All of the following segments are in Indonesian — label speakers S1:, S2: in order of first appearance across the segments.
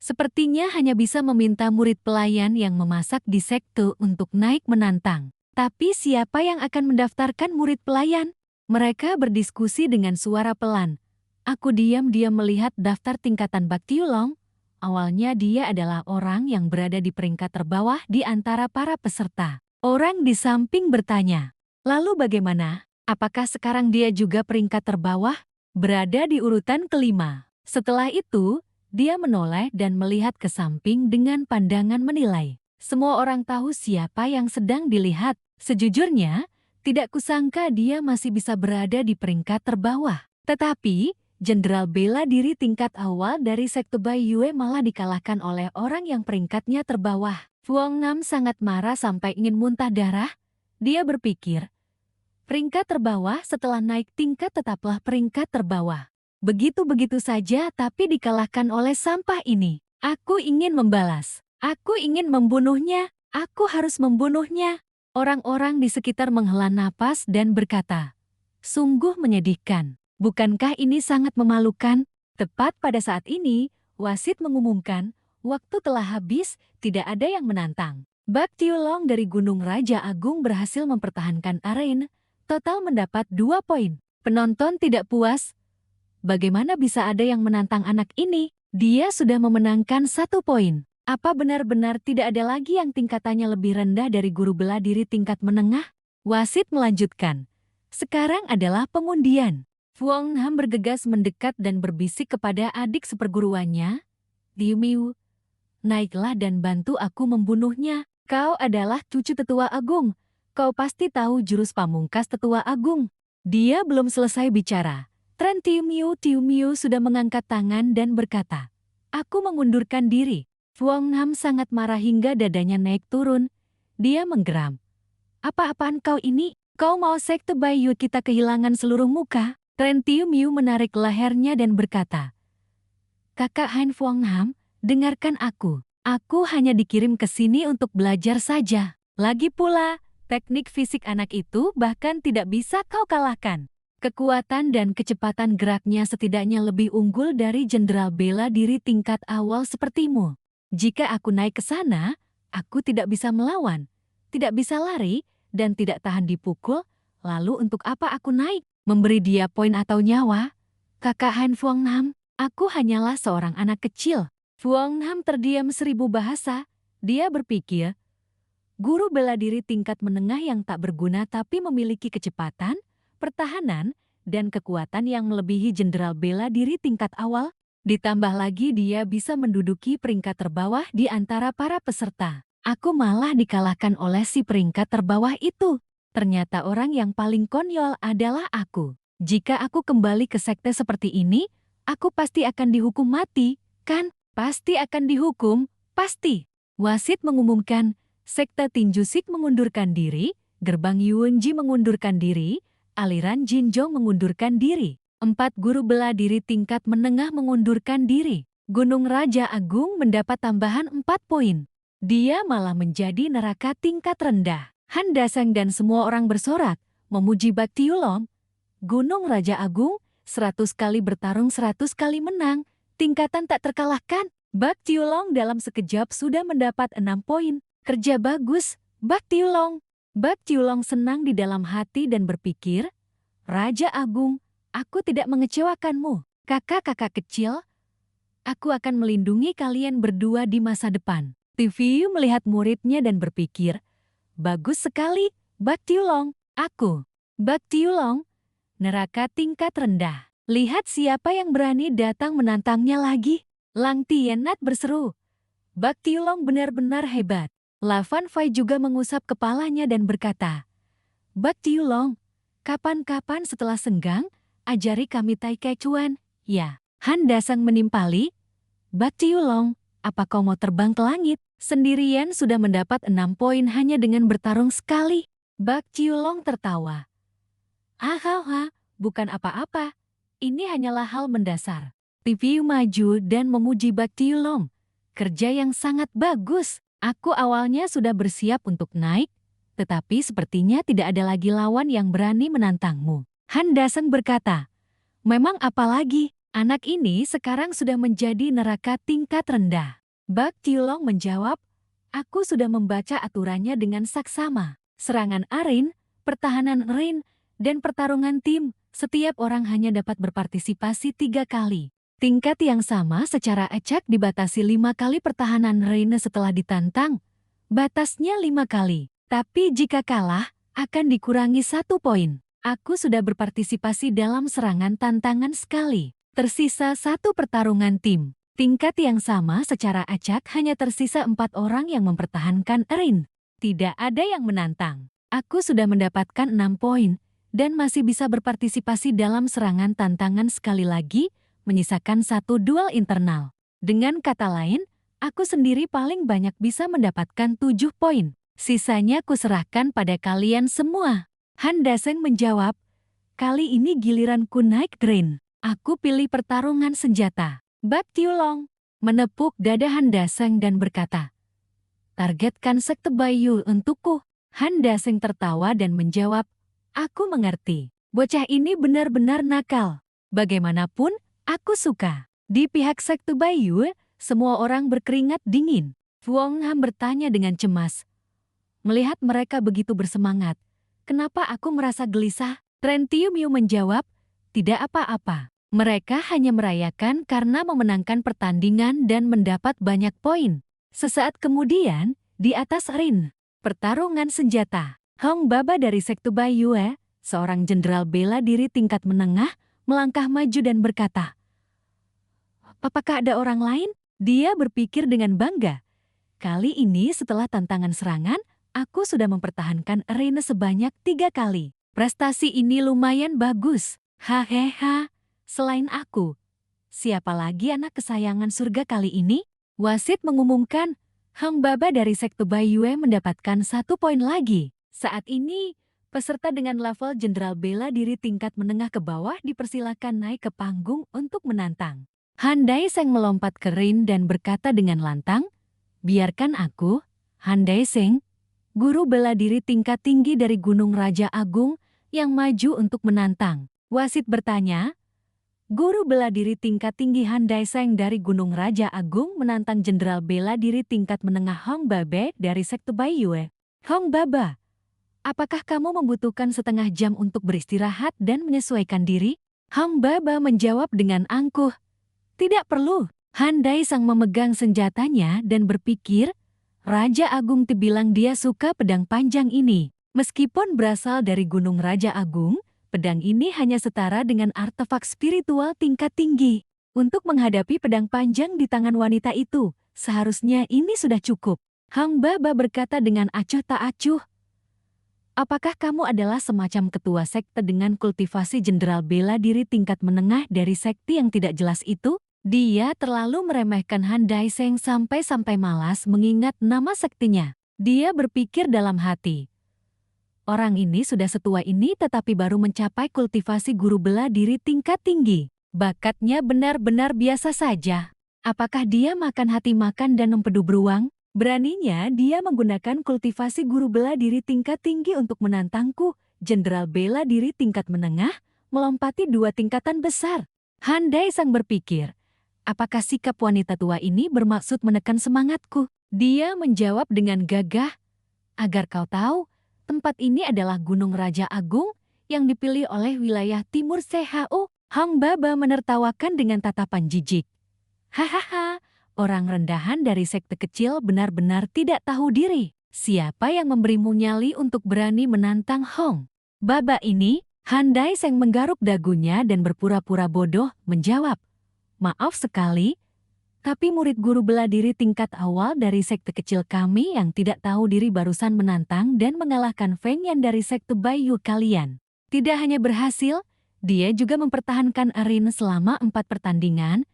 S1: Sepertinya hanya bisa meminta murid pelayan yang memasak di sekte untuk naik menantang. Tapi siapa yang akan mendaftarkan murid pelayan? Mereka berdiskusi dengan suara pelan. Aku diam-diam melihat daftar tingkatan Baktiulong. Awalnya dia adalah orang yang berada di peringkat terbawah di antara para peserta. Orang di samping bertanya, lalu bagaimana? Apakah sekarang dia juga peringkat terbawah? Berada di urutan kelima. Setelah itu, dia menoleh dan melihat ke samping dengan pandangan menilai. Semua orang tahu siapa yang sedang dilihat. Sejujurnya, tidak kusangka dia masih bisa berada di peringkat terbawah. Tetapi, Jenderal bela diri tingkat awal dari sekte Bai Yue malah dikalahkan oleh orang yang peringkatnya terbawah. Fuang Nam sangat marah sampai ingin muntah darah. Dia berpikir, peringkat terbawah setelah naik tingkat tetaplah peringkat terbawah. Begitu-begitu saja tapi dikalahkan oleh sampah ini. Aku ingin membalas. Aku ingin membunuhnya. Aku harus membunuhnya. Orang-orang di sekitar menghela napas dan berkata, sungguh menyedihkan. Bukankah ini sangat memalukan? Tepat pada saat ini, wasit mengumumkan, waktu telah habis, tidak ada yang menantang. Baktiulong dari Gunung Raja Agung berhasil mempertahankan arena, total mendapat 2 poin. Penonton tidak puas. Bagaimana bisa ada yang menantang anak ini? Dia sudah memenangkan 1 poin. Apa benar-benar tidak ada lagi yang tingkatannya lebih rendah dari guru bela diri tingkat menengah? Wasit melanjutkan. Sekarang adalah pengundian. Fuang Nam bergegas mendekat dan berbisik kepada adik seperguruannya. Liu Miu, naiklah dan bantu aku membunuhnya. Kau adalah cucu tetua agung. Kau pasti tahu jurus pamungkas tetua agung. Dia belum selesai bicara. Tren Tiu Miu sudah mengangkat tangan dan berkata, aku mengundurkan diri. Fuang Nam sangat marah hingga dadanya naik turun. Dia menggeram. Apa-apaan kau ini? Kau mau sekte Bai Yue kita kehilangan seluruh muka? Tren Tiu Miu menarik lehernya dan berkata, Kakak Han Fuang Nam, dengarkan aku. Aku hanya dikirim ke sini untuk belajar saja. Lagi pula, teknik fisik anak itu bahkan tidak bisa kau kalahkan. Kekuatan dan kecepatan geraknya setidaknya lebih unggul dari jenderal bela diri tingkat awal sepertimu. Jika aku naik ke sana, aku tidak bisa melawan, tidak bisa lari, dan tidak tahan dipukul. Lalu untuk apa aku naik? Memberi dia poin atau nyawa? Kakak Han Fuang Nam, aku hanyalah seorang anak kecil. Fuang Nam terdiam 1000 bahasa. Dia berpikir, guru bela diri tingkat menengah yang tak berguna tapi memiliki kecepatan, pertahanan, dan kekuatan yang melebihi jenderal bela diri tingkat awal. Ditambah lagi dia bisa menduduki peringkat terbawah di antara para peserta. Aku malah dikalahkan oleh si peringkat terbawah itu. Ternyata orang yang paling konyol adalah aku. Jika aku kembali ke sekte seperti ini, aku pasti akan dihukum mati, kan? Pasti akan dihukum, pasti. Wasit mengumumkan, sekte Tinju Sik mengundurkan diri, gerbang Yuanji mengundurkan diri, aliran Jinjong mengundurkan diri. 4 guru bela diri tingkat menengah mengundurkan diri. Gunung Raja Agung mendapat tambahan 4 poin. Dia malah menjadi neraka tingkat rendah. Han Dasang dan semua orang bersorak, memuji Baktiulong. Gunung Raja Agung, 100 kali bertarung 100 kali menang, tingkatan tak terkalahkan. Baktiulong dalam sekejap sudah mendapat 6 poin. Kerja bagus, Baktiulong. Baktiulong senang di dalam hati dan berpikir, Raja Agung, aku tidak mengecewakanmu. Kakak-kakak kecil, aku akan melindungi kalian berdua di masa depan. Tiu melihat muridnya dan berpikir, bagus sekali, Baktiulong, aku. Baktiulong, neraka tingkat rendah. Lihat siapa yang berani datang menantangnya lagi. Lang Tianat berseru. Baktiulong benar-benar hebat. La Fan Fai juga mengusap kepalanya dan berkata, Baktiulong, kapan-kapan setelah senggang, ajari kami Tai Kai Chuan. Ya, Han Dasang menimpali. Baktiulong, apa kau mau terbang ke langit? Sendirian sudah mendapat 6 poin hanya dengan bertarung sekali. Baktiulong tertawa. Hahaha, bukan apa-apa. Ini hanyalah hal mendasar. Tiu maju dan memuji Baktiulong. Kerja yang sangat bagus. Aku awalnya sudah bersiap untuk naik, tetapi sepertinya tidak ada lagi lawan yang berani menantangmu. Han Dasang berkata, memang apa lagi? Anak ini sekarang sudah menjadi neraka tingkat rendah. Bak Tiulong menjawab, aku sudah membaca aturannya dengan saksama. Serangan Arin, pertahanan Rin, dan pertarungan tim, setiap orang hanya dapat berpartisipasi 3 kali. Tingkat yang sama secara acak dibatasi 5 kali pertahanan Rin setelah ditantang. Batasnya 5 kali. Tapi jika kalah, akan dikurangi 1 poin. Aku sudah berpartisipasi dalam serangan tantangan sekali. Tersisa 1 pertarungan tim. Tingkat yang sama secara acak hanya tersisa 4 orang yang mempertahankan Rin. Tidak ada yang menantang. Aku sudah mendapatkan 6 poin dan masih bisa berpartisipasi dalam serangan tantangan sekali lagi, menyisakan 1 duel internal. Dengan kata lain, aku sendiri paling banyak bisa mendapatkan 7 poin. Sisanya kuserahkan pada kalian semua. Han Daseng menjawab, kali ini giliranku naik Rin. Aku pilih pertarungan senjata. Bak Tiulong menepuk dada Han Daseng dan berkata, targetkan Sekte Bayu untukku. Han Daseng tertawa dan menjawab, aku mengerti. Bocah ini benar-benar nakal. Bagaimanapun, aku suka. Di pihak Sekte Bayu, semua orang berkeringat dingin. Wong Ham bertanya dengan cemas. Melihat mereka begitu bersemangat, kenapa aku merasa gelisah? Tren Tiu Miu menjawab, tidak apa-apa. Mereka hanya merayakan karena memenangkan pertandingan dan mendapat banyak poin. Sesaat kemudian, di atas Rin, pertarungan senjata. Hong Baba dari Sekte Baiyue, seorang jenderal bela diri tingkat menengah, melangkah maju dan berkata, apakah ada orang lain? Dia berpikir dengan bangga. Kali ini setelah tantangan serangan, aku sudah mempertahankan Rin sebanyak 3 kali. Prestasi ini lumayan bagus. Hahaha, selain aku, siapa lagi anak kesayangan surga kali ini? Wasit mengumumkan, Hong Baba dari Sekte Baiyue mendapatkan 1 poin lagi. Saat ini, peserta dengan level jenderal bela diri tingkat menengah ke bawah dipersilakan naik ke panggung untuk menantang. Han Daiseng melompat ke ring dan berkata dengan lantang, biarkan aku, Han Daiseng, guru bela diri tingkat tinggi dari Gunung Raja Agung, yang maju untuk menantang. Wasit bertanya, guru bela diri tingkat tinggi Han Daiseng dari Gunung Raja Agung menantang jenderal bela diri tingkat menengah Hong Baba dari Sekte Baiyue. Hong Baba, apakah kamu membutuhkan setengah jam untuk beristirahat dan menyesuaikan diri? Hong Baba menjawab dengan angkuh. Tidak perlu. Han Daiseng memegang senjatanya dan berpikir, Raja Agung bilang dia suka pedang panjang ini. Meskipun berasal dari Gunung Raja Agung, pedang ini hanya setara dengan artefak spiritual tingkat tinggi. Untuk menghadapi pedang panjang di tangan wanita itu, seharusnya ini sudah cukup. Hong Baba berkata dengan acuh tak acuh. Apakah kamu adalah semacam ketua sekte dengan kultivasi jenderal bela diri tingkat menengah dari sekte yang tidak jelas itu? Dia terlalu meremehkan Han Daiseng sampai-sampai malas mengingat nama sektinya. Dia berpikir dalam hati. Orang ini sudah setua ini tetapi baru mencapai kultivasi guru bela diri tingkat tinggi. Bakatnya benar-benar biasa saja. Apakah dia makan hati makan dan empedu beruang? Beraninya dia menggunakan kultivasi guru bela diri tingkat tinggi untuk menantangku, jenderal bela diri tingkat menengah, melompati 2 tingkatan besar. Han Daiseng berpikir, apakah sikap wanita tua ini bermaksud menekan semangatku? Dia menjawab dengan gagah, agar kau tahu, tempat ini adalah Gunung Raja Agung yang dipilih oleh wilayah Timur CHU. Hong Baba menertawakan dengan tatapan jijik. Hahaha, orang rendahan dari sekte kecil benar-benar tidak tahu diri. Siapa yang memberimu nyali untuk berani menantang Hong Baba ini? Han Daiseng menggaruk dagunya dan berpura-pura bodoh menjawab. Maaf sekali, tapi murid guru bela diri tingkat awal dari sekte kecil kami yang tidak tahu diri barusan menantang dan mengalahkan Feng Yan dari sekte Baiyue kalian. Tidak hanya berhasil, dia juga mempertahankan Rin selama 4 pertandingan,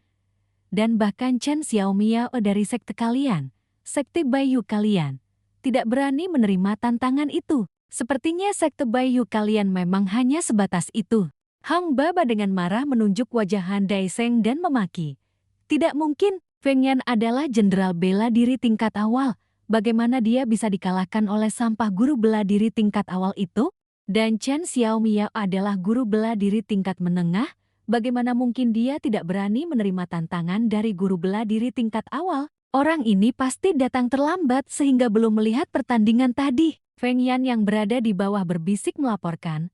S1: dan bahkan Chen Xiaomiao dari sekte kalian, sekte Baiyue kalian, tidak berani menerima tantangan itu. Sepertinya sekte Baiyue kalian memang hanya sebatas itu. Hong Baba dengan marah menunjuk wajah Han Daiseng dan memaki. Tidak mungkin, Feng Yan adalah jenderal bela diri tingkat awal. Bagaimana dia bisa dikalahkan oleh sampah guru bela diri tingkat awal itu? Dan Chen Xiaomiao adalah guru bela diri tingkat menengah. Bagaimana mungkin dia tidak berani menerima tantangan dari guru bela diri tingkat awal? Orang ini pasti datang terlambat sehingga belum melihat pertandingan tadi. Feng Yan yang berada di bawah berbisik melaporkan.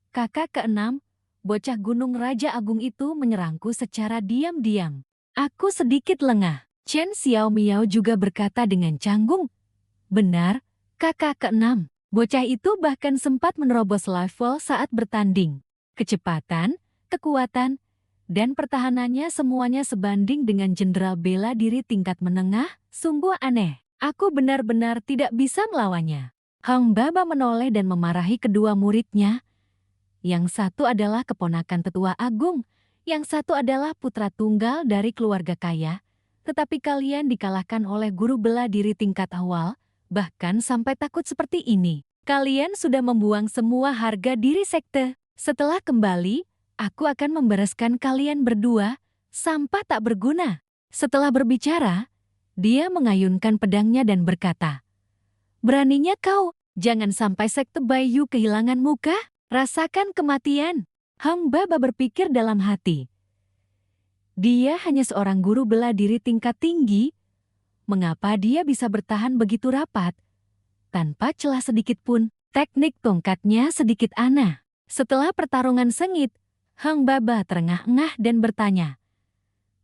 S1: Kakak keenam, bocah Gunung Raja Agung itu menyerangku secara diam-diam. Aku sedikit lengah. Chen Xiao Miao juga berkata dengan canggung. Benar, kakak keenam. Bocah itu bahkan sempat menerobos level saat bertanding. Kecepatan, kekuatan, dan pertahanannya semuanya sebanding dengan jenderal bela diri tingkat menengah, sungguh aneh. Aku benar-benar tidak bisa melawannya. Hang Baba menoleh dan memarahi kedua muridnya. Yang satu adalah keponakan tetua agung, yang satu adalah putra tunggal dari keluarga kaya. Tetapi kalian dikalahkan oleh guru bela diri tingkat awal, bahkan sampai takut seperti ini. Kalian sudah membuang semua harga diri sekte. Setelah kembali, aku akan membereskan kalian berdua, sampah tak berguna. Setelah berbicara, dia mengayunkan pedangnya dan berkata, beraninya kau, jangan sampai sekte Baiyu kehilangan muka, rasakan kematian. Hang Baba berpikir dalam hati. Dia hanya seorang guru bela diri tingkat tinggi. Mengapa dia bisa bertahan begitu rapat? Tanpa celah sedikit pun, teknik tongkatnya sedikit aneh. Setelah pertarungan sengit, Hang Baba terengah-engah dan bertanya,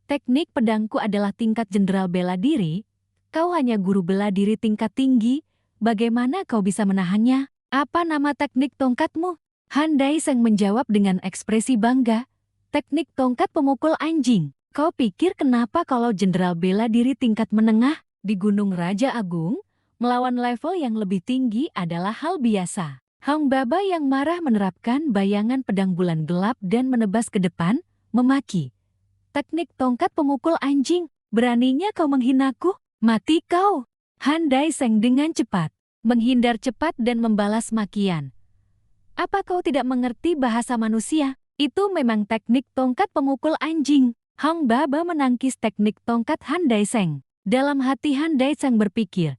S1: teknik pedangku adalah tingkat jenderal bela diri, kau hanya guru bela diri tingkat tinggi, bagaimana kau bisa menahannya? Apa nama teknik tongkatmu? Han Daiseng menjawab dengan ekspresi bangga, teknik tongkat pemukul anjing. Kau pikir kenapa kalau jenderal bela diri tingkat menengah di Gunung Raja Agung, melawan level yang lebih tinggi adalah hal biasa. Hang Baba yang marah menerapkan bayangan pedang bulan gelap dan menebas ke depan, memaki. Teknik tongkat pemukul anjing, beraninya kau menghinaku? Mati kau! Han Daiseng dengan cepat, menghindar cepat dan membalas makian. Apa kau tidak mengerti bahasa manusia? Itu memang teknik tongkat pemukul anjing. Hang Baba menangkis teknik tongkat Han Daiseng. Dalam hati Han Daiseng berpikir,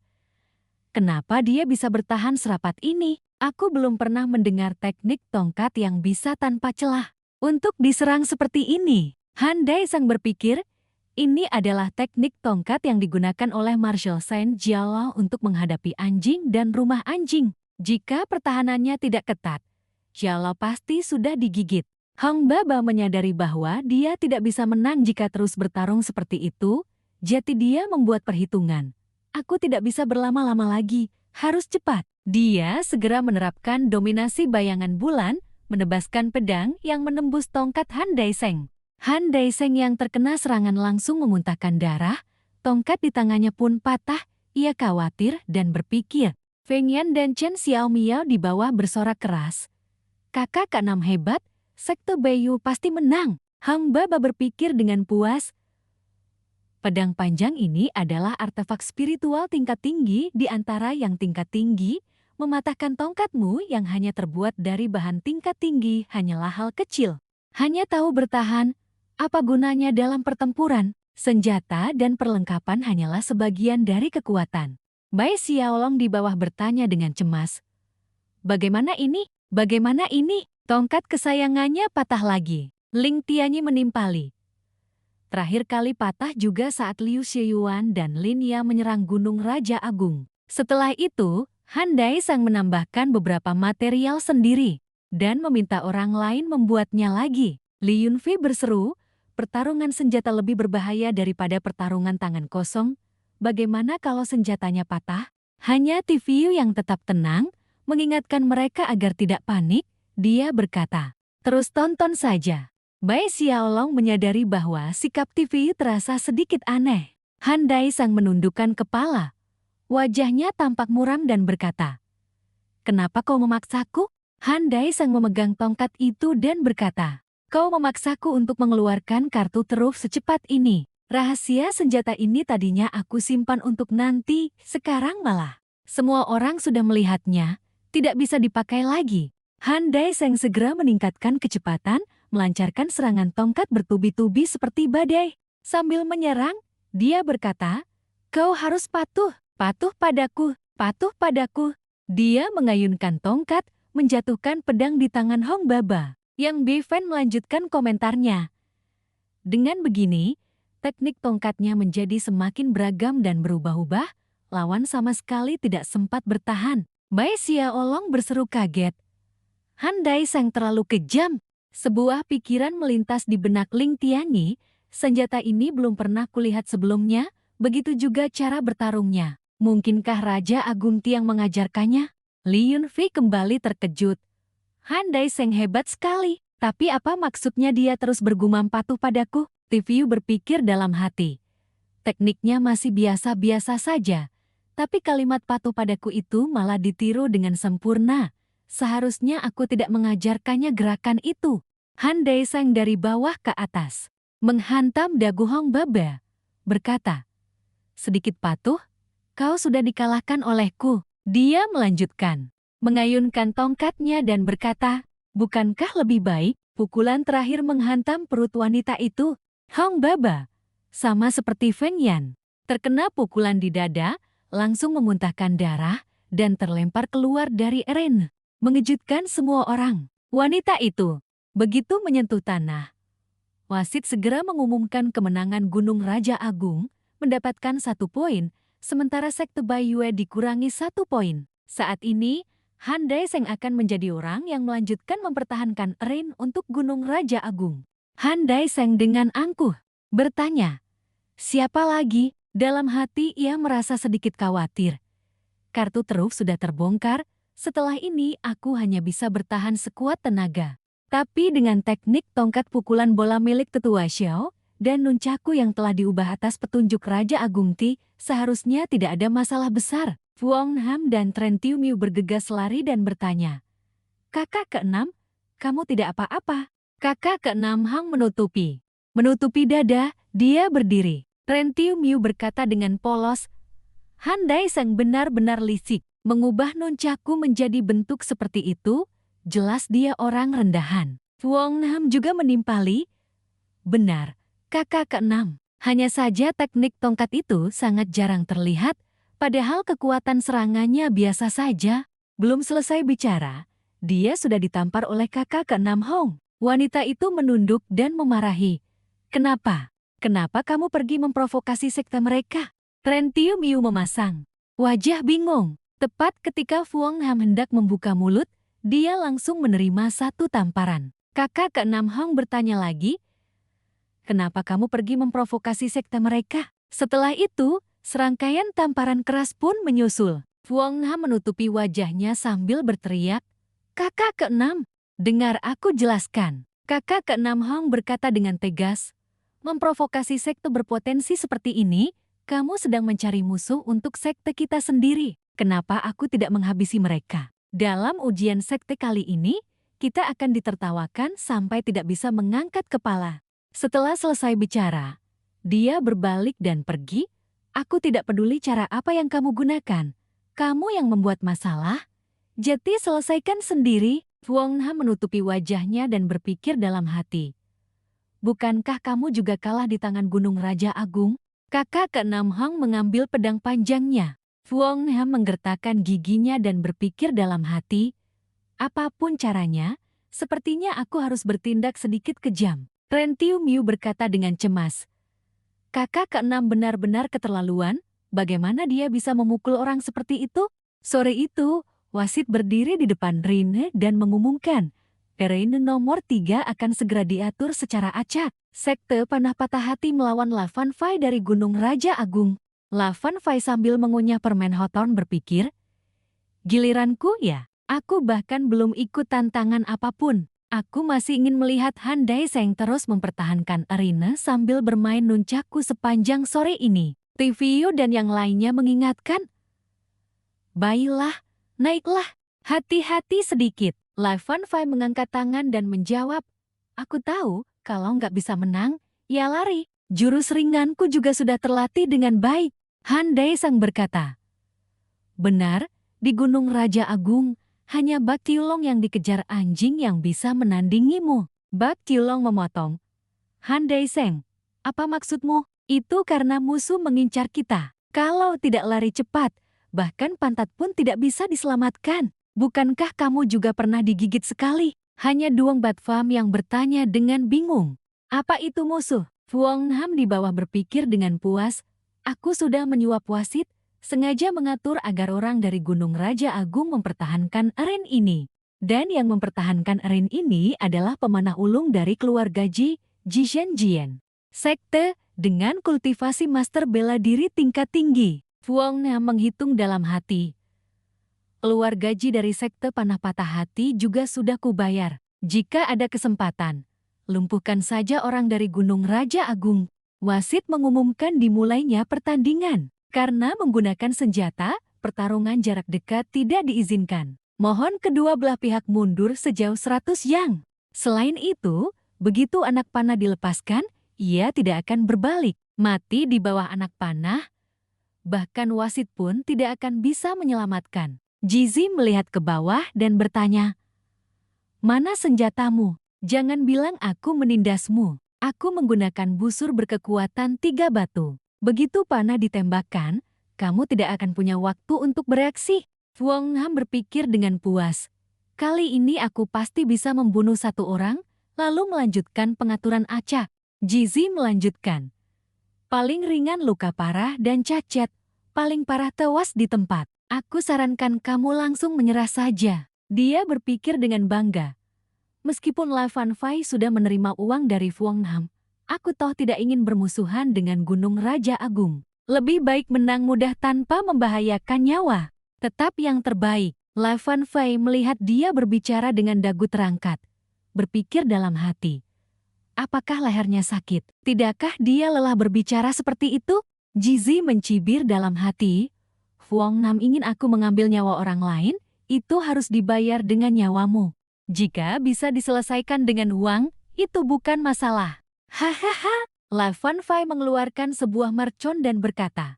S1: kenapa dia bisa bertahan serapat ini? Aku belum pernah mendengar teknik tongkat yang bisa tanpa celah. Untuk diserang seperti ini, Han Daiseng berpikir, ini adalah teknik tongkat yang digunakan oleh Marshal Saint Jialao untuk menghadapi anjing dan rumah anjing. Jika pertahanannya tidak ketat, Jialao pasti sudah digigit. Hang Baba menyadari bahwa dia tidak bisa menang jika terus bertarung seperti itu, jadi dia membuat perhitungan. Aku tidak bisa berlama-lama lagi, harus cepat. Dia segera menerapkan dominasi bayangan bulan, menebaskan pedang yang menembus tongkat Han Daiseng. Han Daiseng yang terkena serangan langsung memuntahkan darah, tongkat di tangannya pun patah, ia khawatir dan berpikir. Feng Yan dan Chen Xiao Miao di bawah bersorak keras. Kakak keenam hebat, sekte Baiyu pasti menang. Hang Baba berpikir dengan puas. Pedang panjang ini adalah artefak spiritual tingkat tinggi di antara yang tingkat tinggi. Mematahkan tongkatmu yang hanya terbuat dari bahan tingkat tinggi hanyalah hal kecil. Hanya tahu bertahan, apa gunanya dalam pertempuran? Senjata dan perlengkapan hanyalah sebagian dari kekuatan. Bai Xiaolong di bawah bertanya dengan cemas. Bagaimana ini? Bagaimana ini? Tongkat kesayangannya patah lagi. Ling Tianyi menimpali. Terakhir kali patah juga saat Liu Xiyuan dan Lin Ya menyerang Gunung Raja Agung. Setelah itu, Han Daiseng menambahkan beberapa material sendiri dan meminta orang lain membuatnya lagi. Li Yunfei berseru, pertarungan senjata lebih berbahaya daripada pertarungan tangan kosong. Bagaimana kalau senjatanya patah? Hanya TVU yang tetap tenang, mengingatkan mereka agar tidak panik. Dia berkata, terus tonton saja. Bai Xiaolong menyadari bahwa sikap TVU terasa sedikit aneh. Han Daiseng menundukkan kepala. Wajahnya tampak muram dan berkata, kenapa kau memaksaku? Han Daiseng memegang tongkat itu dan berkata, kau memaksaku untuk mengeluarkan kartu teruf secepat ini. Rahasia senjata ini tadinya aku simpan untuk nanti, sekarang malah. Semua orang sudah melihatnya, tidak bisa dipakai lagi. Han Daiseng segera meningkatkan kecepatan, melancarkan serangan tongkat bertubi-tubi seperti badai. Sambil menyerang, dia berkata, kau harus patuh. Patuh padaku, patuh padaku. Dia mengayunkan tongkat, menjatuhkan pedang di tangan Hang Baba. Yang Bevan melanjutkan komentarnya. Dengan begini, teknik tongkatnya menjadi semakin beragam dan berubah-ubah, lawan sama sekali tidak sempat bertahan. Bai Xiaolong berseru kaget. Han Daiseng terlalu kejam. Sebuah pikiran melintas di benak Ling Tianyi, senjata ini belum pernah kulihat sebelumnya, begitu juga cara bertarungnya. Mungkinkah Raja Agung Tiang mengajarkannya? Li Yunfei kembali terkejut. Han Daiseng hebat sekali. Tapi apa maksudnya dia terus bergumam patuh padaku? Tiu berpikir dalam hati. Tekniknya masih biasa-biasa saja. Tapi kalimat patuh padaku itu malah ditiru dengan sempurna. Seharusnya aku tidak mengajarkannya gerakan itu. Han Daiseng dari bawah ke atas menghantam dagu Hong Baba. Berkata, sedikit patuh, kau sudah dikalahkan olehku. Dia melanjutkan, mengayunkan tongkatnya dan berkata, bukankah lebih baik pukulan terakhir menghantam perut wanita itu? Hong Baba, sama seperti Feng Yan, terkena pukulan di dada, langsung memuntahkan darah, dan terlempar keluar dari arena. Mengejutkan semua orang. Wanita itu, begitu menyentuh tanah, wasit segera mengumumkan kemenangan Gunung Raja Agung, mendapatkan 1 poin, sementara Sekte Baiyue dikurangi 1 poin. Saat ini, Han Daiseng akan menjadi orang yang melanjutkan mempertahankan reign untuk Gunung Raja Agung. Han Daiseng dengan angkuh bertanya, siapa lagi? Dalam hati ia merasa sedikit khawatir. Kartu truf sudah terbongkar, setelah ini aku hanya bisa bertahan sekuat tenaga. Tapi dengan teknik tongkat pukulan bola milik tetua Xiao dan nuncaku yang telah diubah atas petunjuk Raja Agung Ti, seharusnya tidak ada masalah besar. Fu Ham dan Tren Tiu Miu bergegas lari dan bertanya, kakak keenam, kamu tidak apa-apa? Kakak keenam Hang menutupi dada, dia berdiri. Tren Tiu Miu berkata dengan polos, Han Daiseng benar-benar licik, mengubah nuncaku menjadi bentuk seperti itu, jelas dia orang rendahan. Fu Ham juga menimpali, benar, kakak keenam. Hanya saja teknik tongkat itu sangat jarang terlihat, padahal kekuatan serangannya biasa saja. Belum selesai bicara, dia sudah ditampar oleh kakak keenam Hong. Wanita itu menunduk dan memarahi. Kenapa? Kenapa kamu pergi memprovokasi sekte mereka? Tren Tiu Miu memasang wajah bingung. Tepat ketika Fu Ham hendak membuka mulut, dia langsung menerima 1 tamparan. Kakak keenam Hong bertanya lagi, kenapa kamu pergi memprovokasi sekte mereka? Setelah itu, serangkaian tamparan keras pun menyusul. Fu Ham menutupi wajahnya sambil berteriak, kakak keenam, dengar aku jelaskan. Kakak keenam Hong berkata dengan tegas, memprovokasi sekte berpotensi seperti ini, kamu sedang mencari musuh untuk sekte kita sendiri. Kenapa aku tidak menghabisi mereka? Dalam ujian sekte kali ini, kita akan ditertawakan sampai tidak bisa mengangkat kepala. Setelah selesai bicara, dia berbalik dan pergi. Aku tidak peduli cara apa yang kamu gunakan. Kamu yang membuat masalah, jadi selesaikan sendiri. Fu Ham menutupi wajahnya dan berpikir dalam hati. Bukankah kamu juga kalah di tangan Gunung Raja Agung? Kakak keenam Hong mengambil pedang panjangnya. Fu Ham menggertakkan giginya dan berpikir dalam hati, apapun caranya, sepertinya aku harus bertindak sedikit kejam. Tren Tiu Miu berkata dengan cemas, kakak keenam benar-benar keterlaluan, bagaimana dia bisa memukul orang seperti itu? Sore itu, wasit berdiri di depan Reine dan mengumumkan, Reine nomor 3 akan segera diatur secara acak. Sekte Panah Patah Hati melawan La Fan Fai dari Gunung Raja Agung. La Fan Fai sambil mengunyah permen Hawthorne berpikir, giliranku ya, aku bahkan belum ikut tantangan apapun. Aku masih ingin melihat Han Daiseng terus mempertahankan arena sambil bermain nuncaku sepanjang sore ini. Tiu dan yang lainnya mengingatkan, baiklah, naiklah, hati-hati sedikit. La Fan Fai mengangkat tangan dan menjawab, aku tahu kalau nggak bisa menang, ya lari. Jurus ringanku juga sudah terlatih dengan baik. Han Daiseng berkata, benar, di Gunung Raja Agung, hanya Bak Tiulong yang dikejar anjing yang bisa menandingimu. Bak Tiulong memotong, Han Daiseng, apa maksudmu? Itu karena musuh mengincar kita. Kalau tidak lari cepat, bahkan pantat pun tidak bisa diselamatkan. Bukankah kamu juga pernah digigit sekali? Hanya Duong Batfam yang bertanya dengan bingung. Apa itu musuh? Fuang Nam di bawah berpikir dengan puas. Aku sudah menyuap wasit, sengaja mengatur agar orang dari Gunung Raja Agung mempertahankan aren ini. Dan yang mempertahankan aren ini adalah pemanah ulung dari keluarga Ji Zhenjian. Sekte dengan kultivasi master bela diri tingkat tinggi. Fuang Nam menghitung dalam hati. Keluarga Ji dari sekte panah patah hati juga sudah kubayar. Jika ada kesempatan, lumpuhkan saja orang dari Gunung Raja Agung. Wasit mengumumkan dimulainya pertandingan. Karena menggunakan senjata, pertarungan jarak dekat tidak diizinkan. Mohon kedua belah pihak mundur sejauh 100 yang. Selain itu, begitu anak panah dilepaskan, ia tidak akan berbalik. Mati di bawah anak panah, bahkan wasit pun tidak akan bisa menyelamatkan. Jizi melihat ke bawah dan bertanya, "Mana senjatamu? Jangan bilang aku menindasmu. Aku menggunakan busur berkekuatan 3 batu. Begitu panah ditembakkan, kamu tidak akan punya waktu untuk bereaksi." Fuang Nam berpikir dengan puas. Kali ini aku pasti bisa membunuh 1 orang, lalu melanjutkan pengaturan acak. Jizi melanjutkan. Paling ringan luka parah dan cacat, paling parah tewas di tempat. Aku sarankan kamu langsung menyerah saja. Dia berpikir dengan bangga. Meskipun La Fan Fai sudah menerima uang dari Fuang Nam, aku toh tidak ingin bermusuhan dengan Gunung Raja Agung. Lebih baik menang mudah tanpa membahayakan nyawa. Tetap yang terbaik. La Fan Fai melihat dia berbicara dengan dagu terangkat. Berpikir dalam hati. Apakah lehernya sakit? Tidakkah dia lelah berbicara seperti itu? Jizi mencibir dalam hati. Fuang Nam ingin aku mengambil nyawa orang lain, itu harus dibayar dengan nyawamu. Jika bisa diselesaikan dengan uang, itu bukan masalah. Hahaha. La Fan Fai mengeluarkan sebuah mercon dan berkata,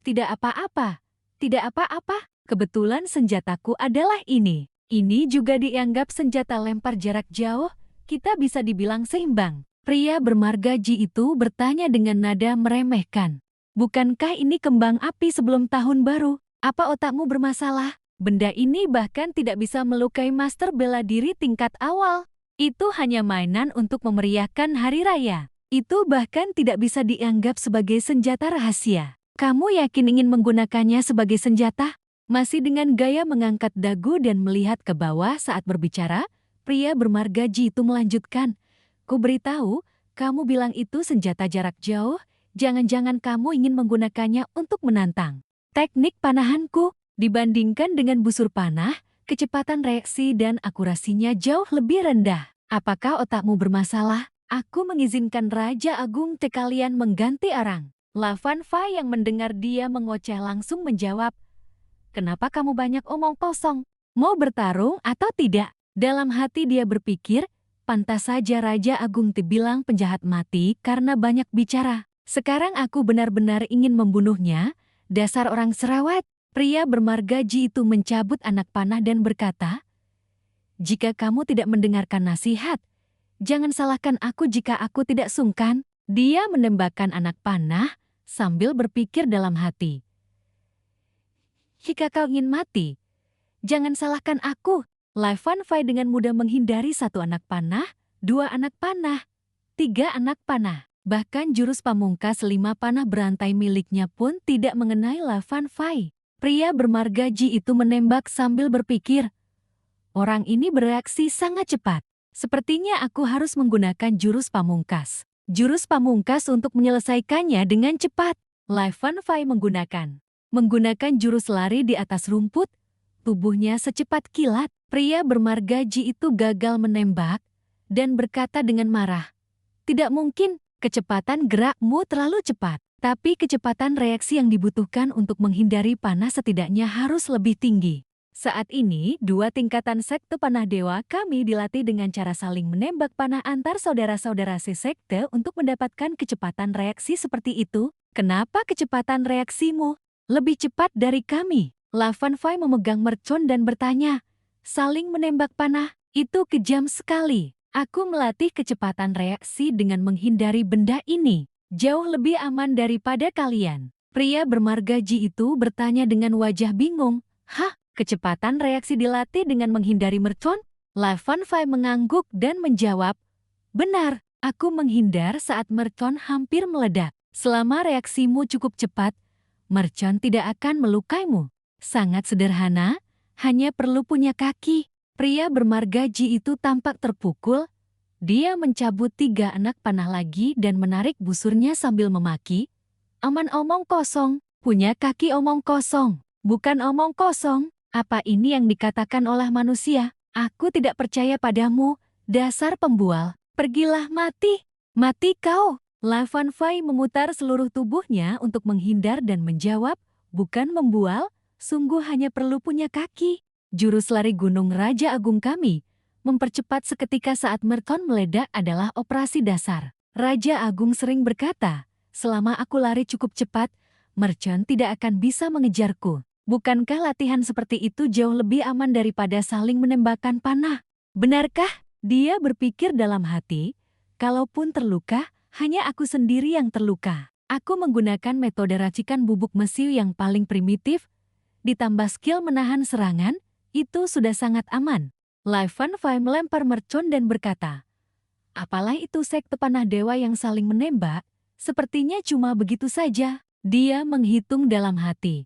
S1: "Tidak apa-apa, tidak apa-apa, kebetulan senjataku adalah ini. Ini juga dianggap senjata lempar jarak jauh, kita bisa dibilang seimbang." Pria bermarga Ji itu bertanya dengan nada meremehkan. "Bukankah ini kembang api sebelum tahun baru? Apa otakmu bermasalah? Benda ini bahkan tidak bisa melukai master bela diri tingkat awal. Itu hanya mainan untuk memeriahkan hari raya. Itu bahkan tidak bisa dianggap sebagai senjata rahasia. Kamu yakin ingin menggunakannya sebagai senjata?" Masih dengan gaya mengangkat dagu dan melihat ke bawah saat berbicara, pria bermarga Ji itu melanjutkan. "Ku beritahu, kamu bilang itu senjata jarak jauh. Jangan-jangan kamu ingin menggunakannya untuk menantang. Teknik panahanku, dibandingkan dengan busur panah, kecepatan reaksi dan akurasinya jauh lebih rendah. Apakah otakmu bermasalah? Aku mengizinkan Raja Agung Te kalian mengganti arang." La Fan Fai yang mendengar dia mengoceh langsung menjawab, "Kenapa kamu banyak omong kosong? Mau bertarung atau tidak?" Dalam hati dia berpikir, pantas saja Raja Agung Te bilang penjahat mati karena banyak bicara. Sekarang aku benar-benar ingin membunuhnya, dasar orang serawat. Pria bermarga Ji itu mencabut anak panah dan berkata, "Jika kamu tidak mendengarkan nasihat, jangan salahkan aku jika aku tidak sungkan." Dia menembakkan anak panah sambil berpikir dalam hati. "Jika kau ingin mati, jangan salahkan aku." La Fan Fai dengan mudah menghindari 1 anak panah, 2 anak panah, 3 anak panah. Bahkan jurus pamungkas 5 panah berantai miliknya pun tidak mengenai La Fan Fai. Pria bermarga Ji itu menembak sambil berpikir, orang ini bereaksi sangat cepat. Sepertinya aku harus menggunakan jurus pamungkas. Jurus pamungkas untuk menyelesaikannya dengan cepat. La Fan Fai menggunakan jurus lari di atas rumput, tubuhnya secepat kilat. Pria bermarga Ji itu gagal menembak dan berkata dengan marah, "Tidak mungkin. Kecepatan gerakmu terlalu cepat, tapi kecepatan reaksi yang dibutuhkan untuk menghindari panah setidaknya harus lebih tinggi." Saat ini, 2 tingkatan sekte panah dewa kami dilatih dengan cara saling menembak panah antar saudara-saudara sekte untuk mendapatkan kecepatan reaksi seperti itu. Kenapa kecepatan reaksimu lebih cepat dari kami? La Fan Fai memegang mercon dan bertanya, "Saling menembak panah, itu kejam sekali. Aku melatih kecepatan reaksi dengan menghindari benda ini. Jauh lebih aman daripada kalian." Pria bermarga Ji itu bertanya dengan wajah bingung. "Hah, kecepatan reaksi dilatih dengan menghindari mercon?" Lai Fanfai mengangguk dan menjawab, "Benar, aku menghindar saat mercon hampir meledak. Selama reaksimu cukup cepat, mercon tidak akan melukaimu. Sangat sederhana, hanya perlu punya kaki." Pria bermargaji itu tampak terpukul. Dia mencabut 3 anak panah lagi dan menarik busurnya sambil memaki, "Aman omong kosong, punya kaki omong kosong, bukan omong kosong. Apa ini yang dikatakan oleh manusia? Aku tidak percaya padamu, dasar pembual. Pergilah mati, mati kau." Lai Fanfai memutar seluruh tubuhnya untuk menghindar dan menjawab, "Bukan membual, sungguh hanya perlu punya kaki." Jurus lari Gunung Raja Agung kami mempercepat seketika saat mercon meledak adalah operasi dasar. Raja Agung sering berkata, "Selama aku lari cukup cepat, mercon tidak akan bisa mengejarku." Bukankah latihan seperti itu jauh lebih aman daripada saling menembakkan panah? Benarkah? Dia berpikir dalam hati, kalaupun terluka, hanya aku sendiri yang terluka. Aku menggunakan metode racikan bubuk mesiu yang paling primitif, ditambah skill menahan serangan, itu sudah sangat aman. Lai Fanfai melempar mercon dan berkata, "Apalah itu sekte panah dewa yang saling menembak? Sepertinya cuma begitu saja." Dia menghitung dalam hati.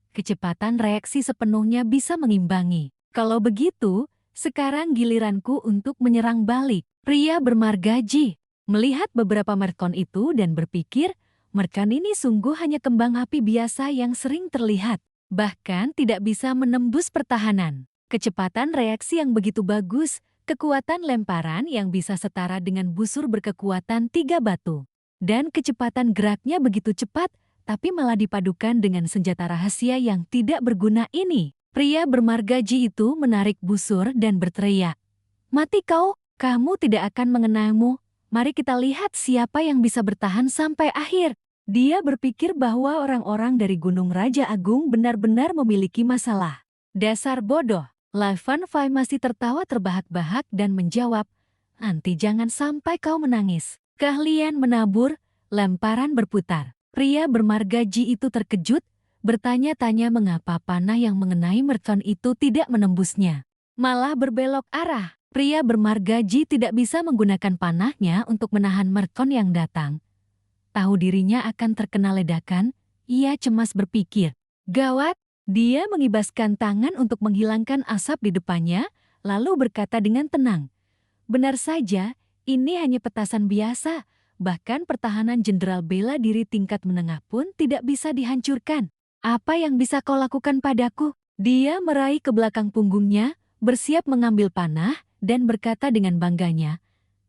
S1: Kecepatan reaksi sepenuhnya bisa mengimbangi. Kalau begitu, sekarang giliranku untuk menyerang balik. Pria bermargaji melihat beberapa mercon itu dan berpikir, mercon ini sungguh hanya kembang api biasa yang sering terlihat. Bahkan tidak bisa menembus pertahanan. Kecepatan reaksi yang begitu bagus, kekuatan lemparan yang bisa setara dengan busur berkekuatan 3 batu. Dan kecepatan geraknya begitu cepat, tapi malah dipadukan dengan senjata rahasia yang tidak berguna ini. Pria bermargaji itu menarik busur dan berteriak, "Mati kau, kamu tidak akan mengenaimu. Mari kita lihat siapa yang bisa bertahan sampai akhir." Dia berpikir bahwa orang-orang dari Gunung Raja Agung benar-benar memiliki masalah. "Dasar bodoh." Lai Fanfai masih tertawa terbahak-bahak dan menjawab, "Nanti jangan sampai kau menangis." Keahlian menabur, lemparan berputar. Pria bermargaji itu terkejut, bertanya-tanya mengapa panah yang mengenai mercon itu tidak menembusnya. Malah berbelok arah. Pria bermargaji tidak bisa menggunakan panahnya untuk menahan mercon yang datang. Tahu dirinya akan terkena ledakan, ia cemas berpikir. Gawat, dia mengibaskan tangan untuk menghilangkan asap di depannya, lalu berkata dengan tenang, "Benar saja, ini hanya petasan biasa, bahkan pertahanan jenderal bela diri tingkat menengah pun tidak bisa dihancurkan. Apa yang bisa kau lakukan padaku?" Dia meraih ke belakang punggungnya, bersiap mengambil panah, dan berkata dengan bangganya,